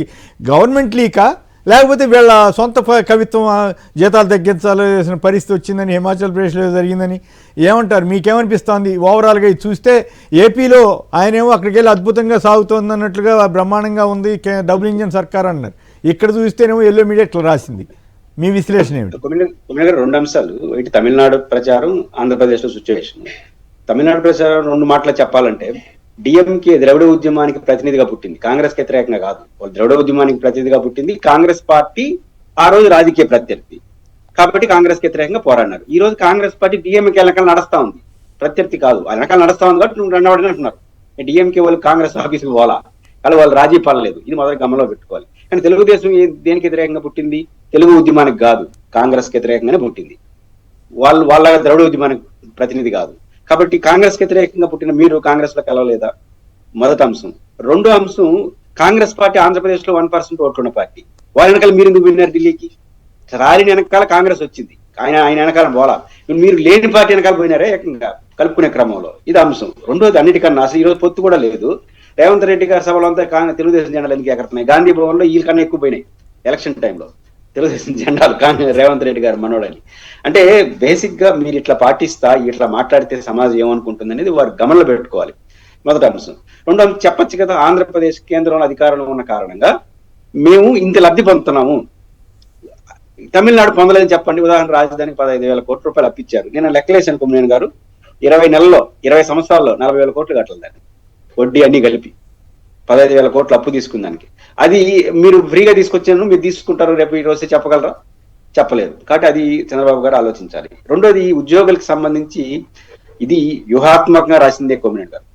గవర్నమెంట్ లీకా లేకపోతే వీళ్ళ సొంత కవిత్వం జీతాలు తగ్గించాల్సిన పరిస్థితి వచ్చిందని హిమాచల్ ప్రదేశ్లో జరిగిందని ఏమంటారు? మీకేమనిపిస్తోంది? ఓవరాల్గా ఇది చూస్తే ఏపీలో ఆయనేమో అక్కడికి వెళ్ళి అద్భుతంగా సాగుతోంది అన్నట్లుగా బ్రహ్మాండంగా ఉంది, డబుల్ ఇంజన్ సర్కార్ అన్నారు. ఇక్కడ చూస్తేనేమో ఎల్లో మీడియా ఇట్లా రాసింది. మీ విశ్లేషణ ఏమిటి? 2 అంశాలు. ఇటు తమిళనాడు ప్రచారం, ఆంధ్రప్రదేశ్లో సిచ్యువేషన్. తమిళనాడు ప్రచారం 2 మాటలు చెప్పాలంటే, డిఎంకే ద్రవిడ ఉద్యమానికి ప్రతినిధిగా పుట్టింది, కాంగ్రెస్ కి వ్యతిరేకంగా కాదు. వాళ్ళు ద్రవిడ ఉద్యమానికి ప్రతినిధిగా పుట్టింది. కాంగ్రెస్ పార్టీ ఆ రోజు రాజకీయ ప్రత్యర్థి కాబట్టి కాంగ్రెస్ కి వ్యతిరేకంగా పోరాడినారు. ఈ రోజు కాంగ్రెస్ పార్టీ డిఎంకే వెనకాల నడుస్తా ఉంది, ప్రత్యర్థి కాదు. ఆ వెనకాల నడుస్తా ఉంది కాబట్టి నువ్వు రెండవడిని అంటున్నారు. డిఎంకే వాళ్ళు కాంగ్రెస్ ఆఫీసుకు పోలా, కానీ వాళ్ళు రాజీ పడలేదు. ఇది మొదటి గమనంలో పెట్టుకోవాలి. కానీ తెలుగుదేశం దేనికి వ్యతిరేకంగా పుట్టింది? తెలుగు ఉద్యమానికి కాదు, కాంగ్రెస్ కి వ్యతిరేకంగానే పుట్టింది. వాళ్ళ ద్రవిడ ఉద్యమానికి ప్రతినిధి కాదు. కాబట్టి కాంగ్రెస్ కి వ్యతిరేకంగా పుట్టిన మీరు కాంగ్రెస్ లో కలవలేదా? మొదటి అంశం. రెండో అంశం, కాంగ్రెస్ పార్టీ ఆంధ్రప్రదేశ్ లో 1% ఓట్లున్న పార్టీ. వాళ్ళ వెనకాల మీరు ఎందుకు విన్నారు? ఢిల్లీకి రాలిన వెనకాల కాంగ్రెస్ వచ్చింది, ఆయన వెనకాల పోలా. మీరు లేని పార్టీ వెనకాల పోయినారే ఏకంగా కలుపుకునే క్రమంలో. ఇది అంశం. రెండోది, అన్నిటికన్నా అసలు ఈ రోజు పొత్తు కూడా లేదు. రేవంత్ రెడ్డి గారి సభలో అంతా తెలుగుదేశం జెండాలు ఎందుకు ఎగరుతున్నాయి? గాంధీ భవన్ లో వీళ్ళకన్నా ఎక్కువ పోయినాయి ఎలక్షన్ టైంలో తెలుగుదేశం జెండాలు, కానీ రేవంత్ రెడ్డి గారు మనోడని. అంటే బేసిక్ గా మీరు ఇట్లా పాటిస్తా, ఇట్లా మాట్లాడితే సమాజం ఏమనుకుంటుంది అనేది వారు గమనంలో పెట్టుకోవాలి. మొదటి అంశం. రెండో అంశం చెప్పచ్చు కదా, ఆంధ్రప్రదేశ్ కేంద్రంలో అధికారంలో ఉన్న కారణంగా మేము ఇంత లబ్ధి పొందుతున్నాము, తమిళనాడు పొందలేదని చెప్పండి. ఉదాహరణ, రాజధానికి 15,000 కోట్ల రూపాయలు అప్పించారు. నేను లెక్కలేసాను కుమ్మేన్ గారు, 20 నెలల్లో 20 సంవత్సరాల్లో 40,000 కోట్లు కట్టాలి దాన్ని, వడ్డీ అన్ని కలిపి 15,000 కోట్లు అప్పు తీసుకుందానికి. అది మీరు ఫ్రీగా తీసుకొచ్చాను, మీరు తీసుకుంటారు రేపు ఈ రోజు చెప్పగలరా? చెప్పలేదు. కాబట్టి అది చంద్రబాబు గారు ఆలోచించాలి. రెండోది, ఉద్యోగులకు సంబంధించి ఇది వ్యూహాత్మకంగా రాసిందే కోమినేని గారు.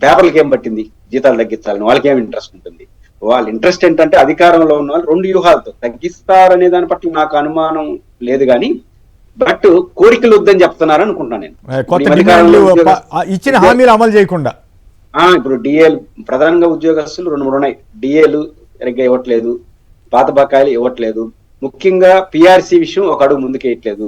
పేపర్లకి ఏం పట్టింది? జీతాలు తగ్గించాలని. వాళ్ళకి ఏం ఇంట్రెస్ట్ ఉంటుంది? వాళ్ళ ఇంట్రెస్ట్ ఏంటంటే అధికారంలో ఉన్న వాళ్ళు 2 వ్యూహాలతో తగ్గిస్తారనే దాని పట్ల నాకు అనుమానం లేదు, కానీ బట్ కోరికలు వద్దని చెప్తున్నారు అనుకుంటున్నాను నేను. ఇచ్చిన హామీలు అమలు చేయకుండా ఇప్పుడు డిఏలు ప్రధానంగా ఉద్యోగస్తులు 2, 3 ఉన్నాయి. డిఏలు సరిగ్గా ఇవ్వట్లేదు, పాత బకాయిలు ఇవ్వట్లేదు. ముఖ్యంగా పిఆర్సీ విషయం ఒక అడుగు ముందుకు వేయట్లేదు.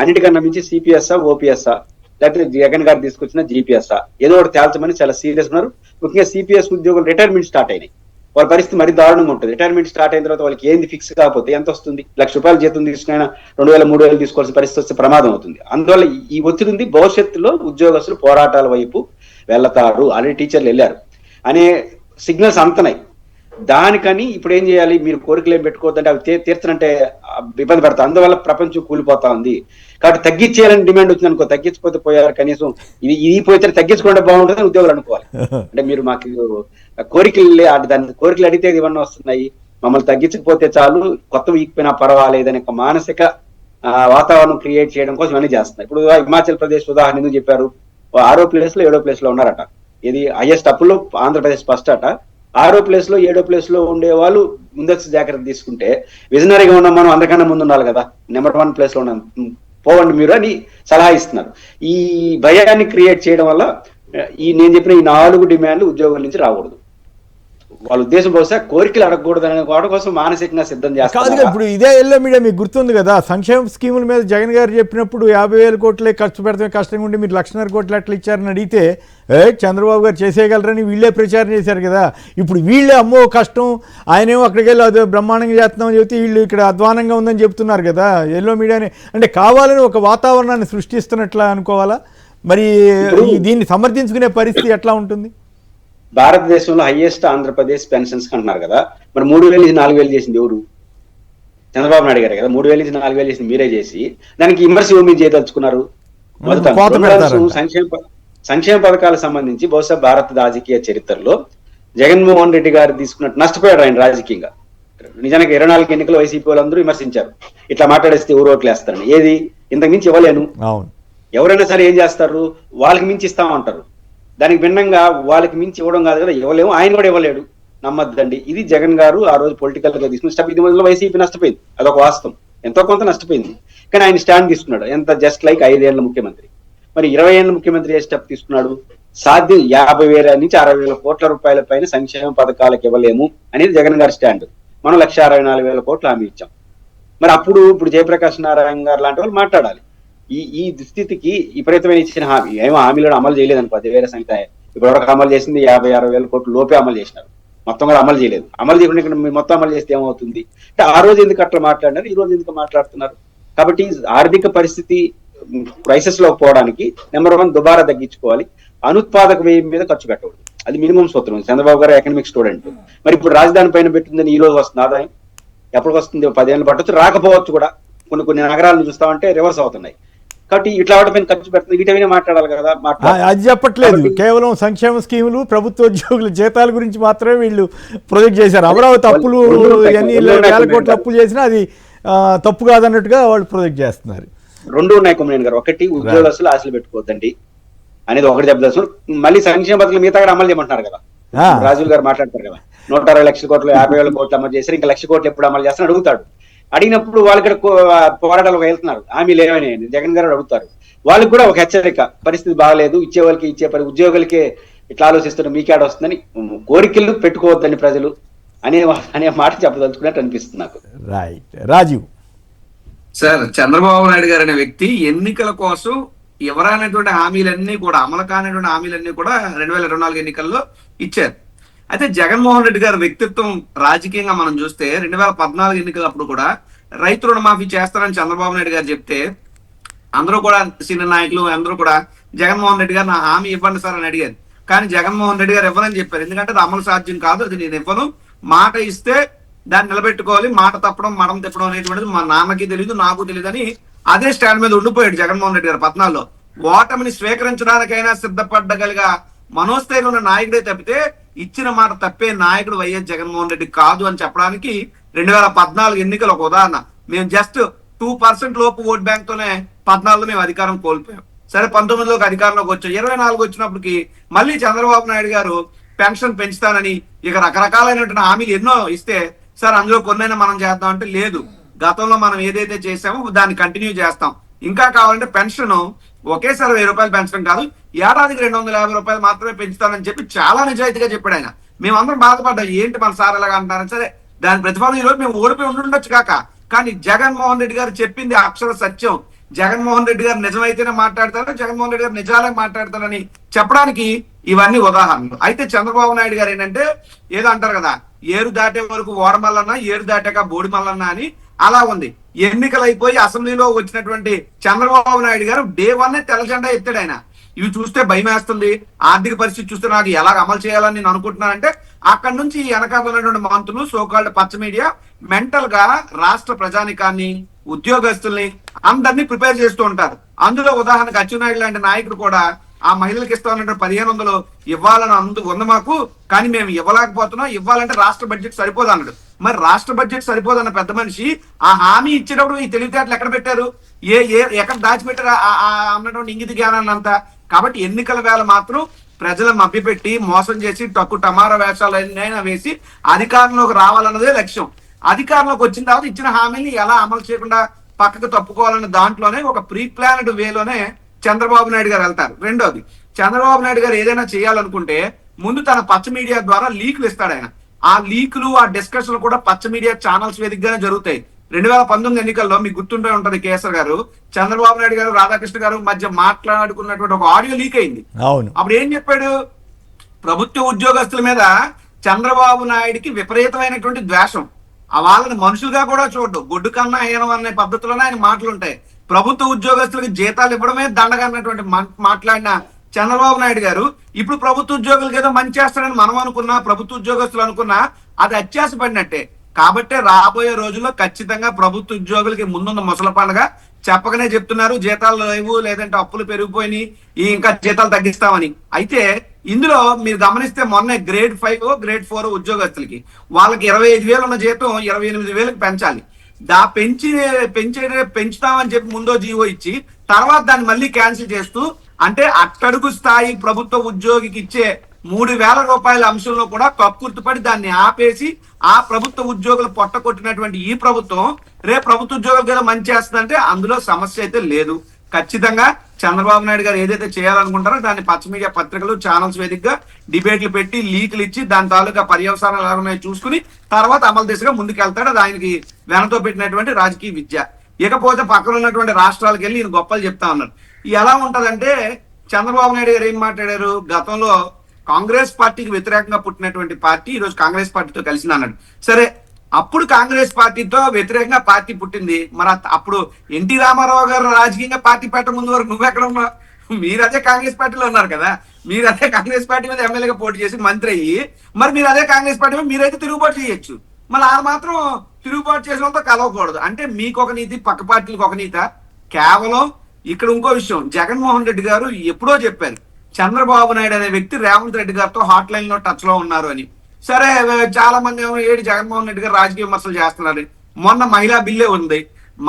అన్నిటికన్నా మించి సిపిఎస్ఆ, ఓపీఎస్ఆ, లేకపోతే జగన్ గారు తీసుకొచ్చిన జీపీఎస్ఆ ఏదో ఒకటి తేల్చమని చాలా సీరియస్ ఉన్నారు. ముఖ్యంగా సిపిఎస్ ఉద్యోగులు రిటైర్మెంట్ స్టార్ట్ అయినాయి. వాళ్ళ పరిస్థితి మరీ దారుణంగా ఉంటుంది. రిటైర్మెంట్ స్టార్ట్ అయిన తర్వాత వాళ్ళకి ఏంది ఫిక్స్ కాకపోతే ఎంత వస్తుంది? ₹1,00,000 జీతం తీసుకున్నా 2,000, 3,000 తీసుకోవాల్సిన పరిస్థితి వస్తే ప్రమాదం అవుతుంది. అందువల్ల ఈ ఒత్తిడి ఉంది. భవిష్యత్తులో ఉద్యోగస్తులు పోరాటాల వైపు వెళ్తారు, ఆల్రెడీ టీచర్లు వెళ్ళారు అనే సిగ్నల్స్ అంతనాయి. దానికని ఇప్పుడు ఏం చేయాలి? మీరు కోరికలు ఏం పెట్టుకోవద్దంటే అవి తీర్చనంటే ఇబ్బంది పడతారు. అందువల్ల ప్రపంచం కూలిపోతా ఉంది. కాబట్టి తగ్గించేయాలని డిమాండ్ వచ్చింది అనుకో, తగ్గించకపోతే పోయారు. కనీసం ఇది పోతే తగ్గించుకుంటే బాగుంటుందని ఉద్యోగులు అనుకోవాలి. అంటే మీరు మాకు కోరికలు అడిగితే ఇవన్నీ వస్తున్నాయి, మమ్మల్ని తగ్గించకపోతే చాలు, కొత్త వీక్పోయినా పర్వాలేదని ఒక మానసిక వాతావరణం క్రియేట్ చేయడం కోసం ఇవన్నీ చేస్తున్నాయి. ఇప్పుడు హిమాచల్ ప్రదేశ్ ఉదాహరణ ఎందుకు చెప్పారు? 6వ ప్లేస్ లో 7వ ప్లేస్ లో ఉన్నారట. ఇది హైయెస్ట్ అప్పుల్లో ఆంధ్రప్రదేశ్ ఫస్ట్ అట. 6వ ప్లేస్ లో 7వ ప్లేస్ లో ఉండే వాళ్ళు ముందస్తు జాగ్రత్త తీసుకుంటే విజనరీగా ఉన్నాం మనం, అందరికన్నా ముందు ఉండాలి కదా, నెంబర్ 1 ప్లేస్ లో ఉన్నాం, పోవండి మీరు అని సలహా ఇస్తున్నారు. ఈ భయాన్ని క్రియేట్ చేయడం వల్ల నేను చెప్పిన ఈ 4 డిమాండ్లు ఉద్యోగుల నుంచి రాకూడదు. వాళ్ళ ఉద్దేశం బహుశా కోరికలు అడగకూడదు అనే వాటి కోసం మానసికంగా సిద్ధం చేస్తారు. ఇప్పుడు ఇదే ఎల్లో మీడియా మీకు గుర్తుంది కదా, సంక్షేమ స్కీముల మీద జగన్ గారు చెప్పినప్పుడు 50,000 కోట్లే ఖర్చు పెడతామే, కష్టంగా ఉండి మీరు 1,00,000 కోట్లు ఎట్లా ఇచ్చారని అడిగితే చంద్రబాబు గారు చేసేయగలరని వీళ్ళే ప్రచారం చేశారు కదా. ఇప్పుడు వీళ్ళే అమ్మో కష్టం, ఆయనేమో అక్కడికి వెళ్ళి అదే బ్రహ్మాండంగా చేస్తున్నామని చెప్తే వీళ్ళు ఇక్కడ అధ్వానంగా ఉందని చెప్తున్నారు కదా. ఎల్లో మీడియాని అంటే కావాలని ఒక వాతావరణాన్ని సృష్టిస్తున్నట్లా అనుకోవాలా? మరి దీన్ని సమర్థించుకునే పరిస్థితి ఎట్లా ఉంటుంది? భారతదేశంలో హైయెస్ట్ ఆంధ్రప్రదేశ్ పెన్షన్స్ అంటున్నారు కదా, మరి 3,000 నుంచి 4,000 చేసింది ఎవరు? చంద్రబాబు నాయుడు గారు కదా. 3,000 నుంచి 4,000 చేసింది మీరే చేసి దానికి ఇమర్సివ్ మీరు చేయదలుచుకున్నారు. సంక్షేమ పథకాలకు సంబంధించి బహుశా భారత రాజకీయ చరిత్రలో జగన్మోహన్ రెడ్డి గారు తీసుకున్నట్టు నష్టపోయాడు ఆయన రాజకీయంగా. నిజానికి 24 ఎన్నికలు వైసీపీ వాళ్ళందరూ విమర్శించారు, ఇట్లా మాట్లాడేస్తే ఎవరు ఓట్లు వేస్తారని. ఏది ఇంతకు మించి ఇవ్వలేను. ఎవరైనా సరే ఏం చేస్తారు? వాళ్ళకి మించి ఇస్తామంటారు. దానికి భిన్నంగా వాళ్ళకి మించి ఇవ్వడం కాదు కదా, ఇవ్వలేము, ఆయన కూడా ఇవ్వలేడు, నమ్మద్దండి. ఇది జగన్ గారు ఆ రోజు పొలిటికల్ గా తీసుకున్న స్టెప్. ఇది మొదలు వైసీపీ నష్టపోయింది, అదొక వాస్తవం, ఎంతో కొంత నష్టపోయింది. కానీ ఆయన స్టాండ్ తీసుకున్నాడు, ఎంత జస్ట్ లైక్ 5 ఏళ్ల ముఖ్యమంత్రి. మరి 20 ఏళ్ల ముఖ్యమంత్రి ఏ స్టెప్ తీసుకున్నాడు? సాధ్యం 50,000 నుంచి 60,000 కోట్ల రూపాయల పైన సంక్షేమ పథకాలకు ఇవ్వలేము అనేది జగన్ గారి స్టాండ్. మనం 1,64,000 కోట్లు హామీ ఇచ్చాం. మరి ఇప్పుడు జయప్రకాష్ నారాయణ గారు లాంటి వాళ్ళు మాట్లాడాలి. ఈ దుస్థితికి విపరీతమైన ఇచ్చిన హామీ ఏమో హామీలో అమలు చేయలేదని 10,000 సంఖ్య ఇప్పటివరకు అమలు చేసింది 50,000-60,000 కోట్లు లోపే అమలు చేసినారు, మొత్తం కూడా అమలు చేయలేదు. అమలు చేయకుండా ఇక్కడ మొత్తం అమలు చేస్తే ఏమవుతుంది? అంటే ఆ రోజు ఎందుకు అట్లా మాట్లాడినారు, ఈ రోజు ఎందుకు మాట్లాడుతున్నారు? కాబట్టి ఆర్థిక పరిస్థితి క్రైసిస్ లో పోవడానికి నెంబర్ 1 దుబారా తగ్గించుకోవాలి, అనుత్పాదక వ్యయం మీద ఖర్చు పెట్టకూడదు. అది మినిమం సూత్రం. చంద్రబాబు గారు ఎకనామిక్ స్టూడెంట్. మరి ఇప్పుడు రాజధాని పైన పెట్టిందని ఈ రోజు వస్తుంది ఆదాయం, ఎప్పటికి వస్తుంది? 10 ఏళ్ళు పట్టొచ్చు, రాకపోవచ్చు కూడా. కొన్ని నగరాలను చూస్తామంటే రివర్స్ అవుతున్నాయి. కాబట్టి ఇట్లా వాటి మీద ఖర్చు పెడుతుంది, వీటి మాట్లాడాలి కదా. అది చెప్పట్లేదు, కేవలం సంక్షేమ స్కీములు, ప్రభుత్వ ఉద్యోగుల జీతాల గురించి మాత్రమే వీళ్ళు ప్రొజెక్ట్ చేశారు. అమరావతి అప్పులు ఎన్ని వేల కోట్ల అప్పులు చేసినా అది తప్పు కాదన్నట్టుగా వాళ్ళు ప్రొజెక్ట్ చేస్తున్నారు. రెండు ఉన్నాయి కొమ్మరేని గారు. ఒకటి, ఉద్యోగస్తులు ఆశలు పెట్టుకోవద్దండి అనేది ఒకటి చెప్పదలుచుకున్నారు. మళ్ళీ సంక్షేమ పథకాలు మిగతా కూడా అమలు చేయమంటున్నారు కదా, రాజుల్ గారు మాట్లాడతారు కదా. 160 లక్షల కోట్లు 50,000 కోట్లు అమలు చేశారు, ఇంకా 1,00,000 కోట్లు ఎప్పుడు అమలు చేస్తారని అడుగుతాడు. అడిగినప్పుడు వాళ్ళు ఇక్కడ పోరాటాలకు వెళ్తున్నారు, హామీలు ఏమని జగన్ గారు అడుగుతారు. వాళ్ళకి కూడా ఒక హెచ్చరిక, పరిస్థితి బాగలేదు, ఇచ్చే వాళ్ళకి ఇచ్చే ఉద్యోగులకే ఇట్లా ఆలోచిస్తున్నారు, మీకేడ వస్తుందని, కోరికలు పెట్టుకోవద్దని ప్రజలు అనే మాట చెప్పదలుచుకున్నట్టు అనిపిస్తుంది నాకు. రైట్. రాజీవ్ సార్, చంద్రబాబు నాయుడు గారు అనే వ్యక్తి ఎన్నికల కోసం ఎవరైనటువంటి హామీలన్నీ కూడా, అమలు కానిటువంటి హామీలన్నీ కూడా 2024 ఎన్నికల్లో ఇచ్చారు. అయితే జగన్మోహన్ రెడ్డి గారి వ్యక్తిత్వం రాజకీయంగా మనం చూస్తే 2014 ఎన్నికలప్పుడు కూడా రైతు రుణమాఫీ చేస్తారని చంద్రబాబు నాయుడు గారు చెప్తే అందరూ కూడా సీనియర్ నాయకులు అందరూ కూడా జగన్మోహన్ రెడ్డి గారు నా హామీ ఇవ్వండి సార్ అని అడిగారు. కానీ జగన్మోహన్ రెడ్డి గారు ఇవ్వనని చెప్పారు. ఎందుకంటే అది అమలు సాధ్యం కాదు, అది నేను ఇవ్వను, మాట ఇస్తే దాన్ని నిలబెట్టుకోవాలి, మాట తప్పడం మడం తిప్పడం అనేటువంటిది మా నాన్నకి తెలియదు, నాకు తెలియదు అని అదే స్టాండ్ మీద ఉండిపోయాడు జగన్మోహన్ రెడ్డి గారు. 14లో ఓటమిని స్వీకరించడానికైనా సిద్ధపడ్డగలిగా మనోస్థైర్యం ఉన్న నాయకుడే తప్పితే ఇచ్చిన మాట తప్పే నాయకుడు వైఎస్ జగన్మోహన్ రెడ్డి కాదు అని చెప్పడానికి 2014 ఎన్నికలు ఒక ఉదాహరణ. మేము జస్ట్ 2% లోపు ఓట్ బ్యాంక్ తోనే 14లో మేము అధికారం కోల్పోయాం. సరే 19లోకి అధికారంలోకి వచ్చాం, 24 వచ్చినప్పటికి మళ్ళీ చంద్రబాబు నాయుడు గారు పెన్షన్ పెంచుతానని ఇక రకరకాలైనటువంటి హామీలు ఎన్నో ఇస్తే, సార్ అందులో కొన్నైనా మనం చేద్దాం అంటే లేదు, గతంలో మనం ఏదైతే చేసామో దాన్ని కంటిన్యూ చేస్తాం, ఇంకా కావాలంటే పెన్షన్ ఒకేసారి 1000 రూపాయలు పెంచడం కాదు, ఏడాదికి 250 రూపాయలు మాత్రమే పెంచుతానని చెప్పి చాలా నిజాయితీగా చెప్పాడు ఆయన. మేమందరం బాధపడ్డాం, ఏంటి మన సార్ ఎలాగా అంటారని. సరే, దాని ప్రతిఫలం ఈరోజు మేము ఓడిపోయి ఉండుండొచ్చు కాక, కానీ జగన్మోహన్ రెడ్డి గారు చెప్పింది అక్షర సత్యం. జగన్మోహన్ రెడ్డి గారు నిజమైతేనే మాట్లాడతారు, జగన్మోహన్ రెడ్డి గారు నిజాలే మాట్లాడతారని చెప్పడానికి ఇవన్నీ ఉదాహరణలు. అయితే చంద్రబాబు నాయుడు గారు ఏంటంటే ఏదో అంటారు కదా, ఏరు దాటే వరకు ఓడమల్లన్నా, ఏరు దాటాక బోడిమల్లన్నా అని అలా ఉంది. ఎన్నికలు అయిపోయి అసెంబ్లీలో వచ్చినటువంటి చంద్రబాబు నాయుడు గారు డే 1 తెల్ల జెండా ఎత్తాడు ఆయన. ఇవి చూస్తే భయం వేస్తుంది, ఆర్థిక పరిస్థితి చూస్తే నాకు ఎలా అమలు చేయాలని నేను అనుకుంటున్నానంటే అక్కడి నుంచి వెనకాల ఉన్నటువంటి మంత్రులు, సోకాల్డ్ పచ్చ మీడియా మెంటల్ గా రాష్ట్ర ప్రజానికాన్ని, ఉద్యోగస్తుల్ని అందరినీ ప్రిపేర్ చేస్తూ ఉంటారు. అందులో ఉదాహరణకు అచ్చెన్నాయుడు లాంటి నాయకుడు కూడా ఆ మహిళలకు ఇస్తామన్నట్టు 1500 ఇవ్వాలని ఉంది మాకు, కానీ మేము ఇవ్వలేకపోతున్నాం, ఇవ్వాలంటే రాష్ట్ర బడ్జెట్ సరిపోదు అన్నాడు. మరి రాష్ట్ర బడ్జెట్ సరిపోదన్న పెద్ద మనిషి ఆ హామీ ఇచ్చేటప్పుడు ఈ తెలివితేటలు ఎక్కడ పెట్టారు, ఎక్కడ దాచిపెట్టారు అన్నటువంటి ఇంగిత జ్ఞానాన్ని అంతా. కాబట్టి ఎన్నికల వేళ మాత్రం ప్రజలను మభ్యపెట్టి మోసం చేసి టమారా వేషాలు అయినా వేసి అధికారంలోకి రావాలన్నదే లక్ష్యం. అధికారంలోకి వచ్చిన తర్వాత ఇచ్చిన హామీని ఎలా అమలు చేయకుండా పక్కకు తప్పుకోవాలన్న దాంట్లోనే ఒక ప్రీ ప్లానెడ్ వేలోనే చంద్రబాబు నాయుడు గారు వెళ్తారు. రెండోది, చంద్రబాబు నాయుడు గారు ఏదైనా చేయాలనుకుంటే ముందు తన పచ్చ మీడియా ద్వారా లీకులు ఇస్తాడు ఆయన. ఆ లీకులు, ఆ డిస్కషన్లు కూడా పచ్చ మీడియా ఛానల్స్ వేదికగానే జరుగుతాయి. 2019 ఎన్నికల్లో మీకు గుర్తుంటే ఉంటది, కేసర్ గారు చంద్రబాబు నాయుడు గారు రాధాకృష్ణ గారు మధ్య మాట్లాడుకున్నటువంటి ఒక ఆడియో లీక్ అయింది. అప్పుడు ఏం చెప్పాడు, ప్రభుత్వ ఉద్యోగస్తుల మీద చంద్రబాబు నాయుడికి విపరీతమైనటువంటి ద్వేషం, వాళ్ళని మనుషులుగా కూడా చూడడు, గొడ్డు కన్నా అయ్యనం అనే పద్ధతిలోనే ఆయన మాటలు ఉంటాయి. ప్రభుత్వ ఉద్యోగస్తులకు జీతాలు ఇవ్వడమే దండగా అన్నటువంటి మాట్లాడిన చంద్రబాబు నాయుడు గారు ఇప్పుడు ప్రభుత్వ ఉద్యోగులకు ఏదో మంచి చేస్తారని మనం అనుకున్నా, ప్రభుత్వ ఉద్యోగస్తులు అనుకున్నా అది అత్యాశ పడినట్టే. కాబట్టే రాబోయే రోజుల్లో ఖచ్చితంగా ప్రభుత్వ ఉద్యోగులకి ముందున్న ముసల పండుగ చెప్పకనే చెప్తున్నారు, జీతాలు లేవు, లేదంటే అప్పులు పెరిగిపోయినాయి, ఇంకా జీతాలు తగ్గిస్తామని. అయితే ఇందులో మీరు గమనిస్తే మొన్న గ్రేడ్ 5, గ్రేడ్ 4 ఉద్యోగస్తులకి వాళ్ళకి 25,000 ఉన్న జీతం 28,000కి పెంచాలి. పెంచుతామని చెప్పి ముందో జీవో ఇచ్చి తర్వాత దాన్ని మళ్ళీ క్యాన్సిల్ చేస్తూ, అంటే అట్టడుగు స్థాయి ప్రభుత్వ ఉద్యోగికి ఇచ్చే 3,000 రూపాయల అంశంలో కూడా కక్కుర్తిపడి దాన్ని ఆపేసి ఆ ప్రభుత్వ ఉద్యోగులు పొట్ట కొట్టినటువంటి ఈ ప్రభుత్వం రేపు ప్రభుత్వ ఉద్యోగులకు ఏదో మంచి చేస్తుందంటే అందులో సమస్య అయితే లేదు. ఖచ్చితంగా చంద్రబాబు నాయుడు గారు ఏదైతే చేయాలనుకుంటారో దాన్ని పచ్చ మీడియా పత్రికలు, ఛానల్స్ వేదికగా డిబేట్లు పెట్టి లీకులు ఇచ్చి దాని తాలూకా పర్యవసానాలు ఎలా ఉన్నాయో చూసుకుని తర్వాత అమలు దిశగా ముందుకెళ్తాడు. అది ఆయనకి వెనతో పెట్టినటువంటి రాజకీయ విద్య. ఇకపోతే పక్కన ఉన్నటువంటి రాష్ట్రాలకు వెళ్ళి ఈయన గొప్పలు చెప్తా ఉన్నారు. ఎలా ఉంటదంటే చంద్రబాబు నాయుడు గారు ఏం మాట్లాడారు, గతంలో కాంగ్రెస్ పార్టీకి వ్యతిరేకంగా పుట్టినటువంటి పార్టీ ఈ రోజు కాంగ్రెస్ పార్టీతో కలిసింది అన్నాడు. సరే, అప్పుడు కాంగ్రెస్ పార్టీతో వ్యతిరేకంగా పార్టీ పుట్టింది, మరి అప్పుడు ఎన్టీ రామారావు గారు రాజకీయంగా పార్టీ పెట్ట ముందు వరకు నువ్వెక్కడ ఉన్నావు? మీరు అదే కాంగ్రెస్ పార్టీలో ఉన్నారు కదా, మీరు అదే కాంగ్రెస్ పార్టీ మీద ఎమ్మెల్యేగా పోటీ చేసి మంత్రి అయ్యి మరి మీరు అదే కాంగ్రెస్ పార్టీ మీద మీరైతే తిరుగుబాటు చేయొచ్చు. మళ్ళీ ఆ మాత్రం తిరుగుబాటు చేసిన వాళ్ళతో కలవకూడదు. అంటే మీకు ఒక నీతి, పక్క పార్టీలకు ఒక నీత. కేవలం ఇక్కడ ఇంకో విషయం, జగన్మోహన్ రెడ్డి గారు ఎప్పుడో చెప్పారు చంద్రబాబు నాయుడు అనే వ్యక్తి రేవంత్ రెడ్డి గారితో హాట్ లైన్ లో టచ్ లో ఉన్నారు అని. సరే, చాలా మంది ఏమో ఏడు జగన్మోహన్ రెడ్డి గారు రాజకీయ విమర్శలు చేస్తున్నారు. మొన్న మహిళా బిల్లే ఉంది.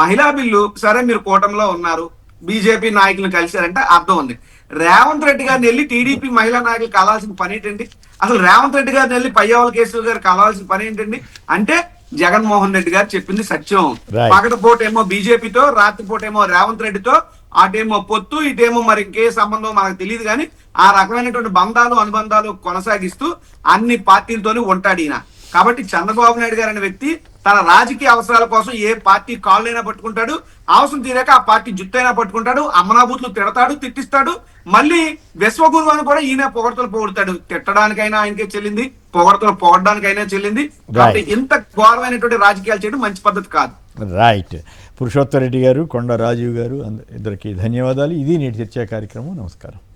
మహిళా బిల్లు సరే మీరు కూటమిలో ఉన్నారు, బీజేపీ నాయకులను కలిశారంటే అర్థం ఉంది. రేవంత్ రెడ్డి గారిని వెళ్ళి టీడీపీ మహిళా నాయకులు కలాల్సిన పని ఏంటండి? అసలు రేవంత్ రెడ్డి గారిని వెళ్ళి పయ్యావుల కేశవ్ గారు కలవాల్సిన పని ఏంటండి? అంటే జగన్మోహన్ రెడ్డి గారు చెప్పింది సత్యం. పగటిపూట ఏమో బీజేపీతో, రాత్రిపూట ఏమో రేవంత్ రెడ్డితో, అటేమో పొత్తు, ఇటేమో మరి ఇంకే సంబంధం మనకు తెలియదు, కానీ ఆ రకమైనటువంటి బంధాలు అనుబంధాలు కొనసాగిస్తూ అన్ని పార్టీలతోనూ ఉంటాడు ఈయన. కాబట్టి చంద్రబాబు నాయుడు గారు అనే వ్యక్తి తన రాజకీయ అవసరాల కోసం ఏ పార్టీ కాళ్ళైనా పట్టుకుంటాడు, అవసరం తీరాక ఆ పార్టీ జుట్టైనా పట్టుకుంటాడు, అమ్మనాబూతులు తిడతాడు, తిట్టిస్తాడు. మళ్ళీ విశ్వగురు అని కూడా ఈయన పొగడతలు పొగుడతాడు. తిట్టడానికైనా ఆయనకే చెల్లింది, పొగడతలు పొగడడానికైనా చెల్లింది. కాబట్టి ఇంత ఘోరమైనటువంటి రాజకీయాలు చేయడం మంచి పద్ధతి కాదు. రైట్. పురుషోత్తమ రెడ్డి గారు, కొండ రాజీవ్ గారు ఇద్దరికి ధన్యవాదాలు. ఇది నేటి చర్చా కార్యక్రమం. నమస్కారం.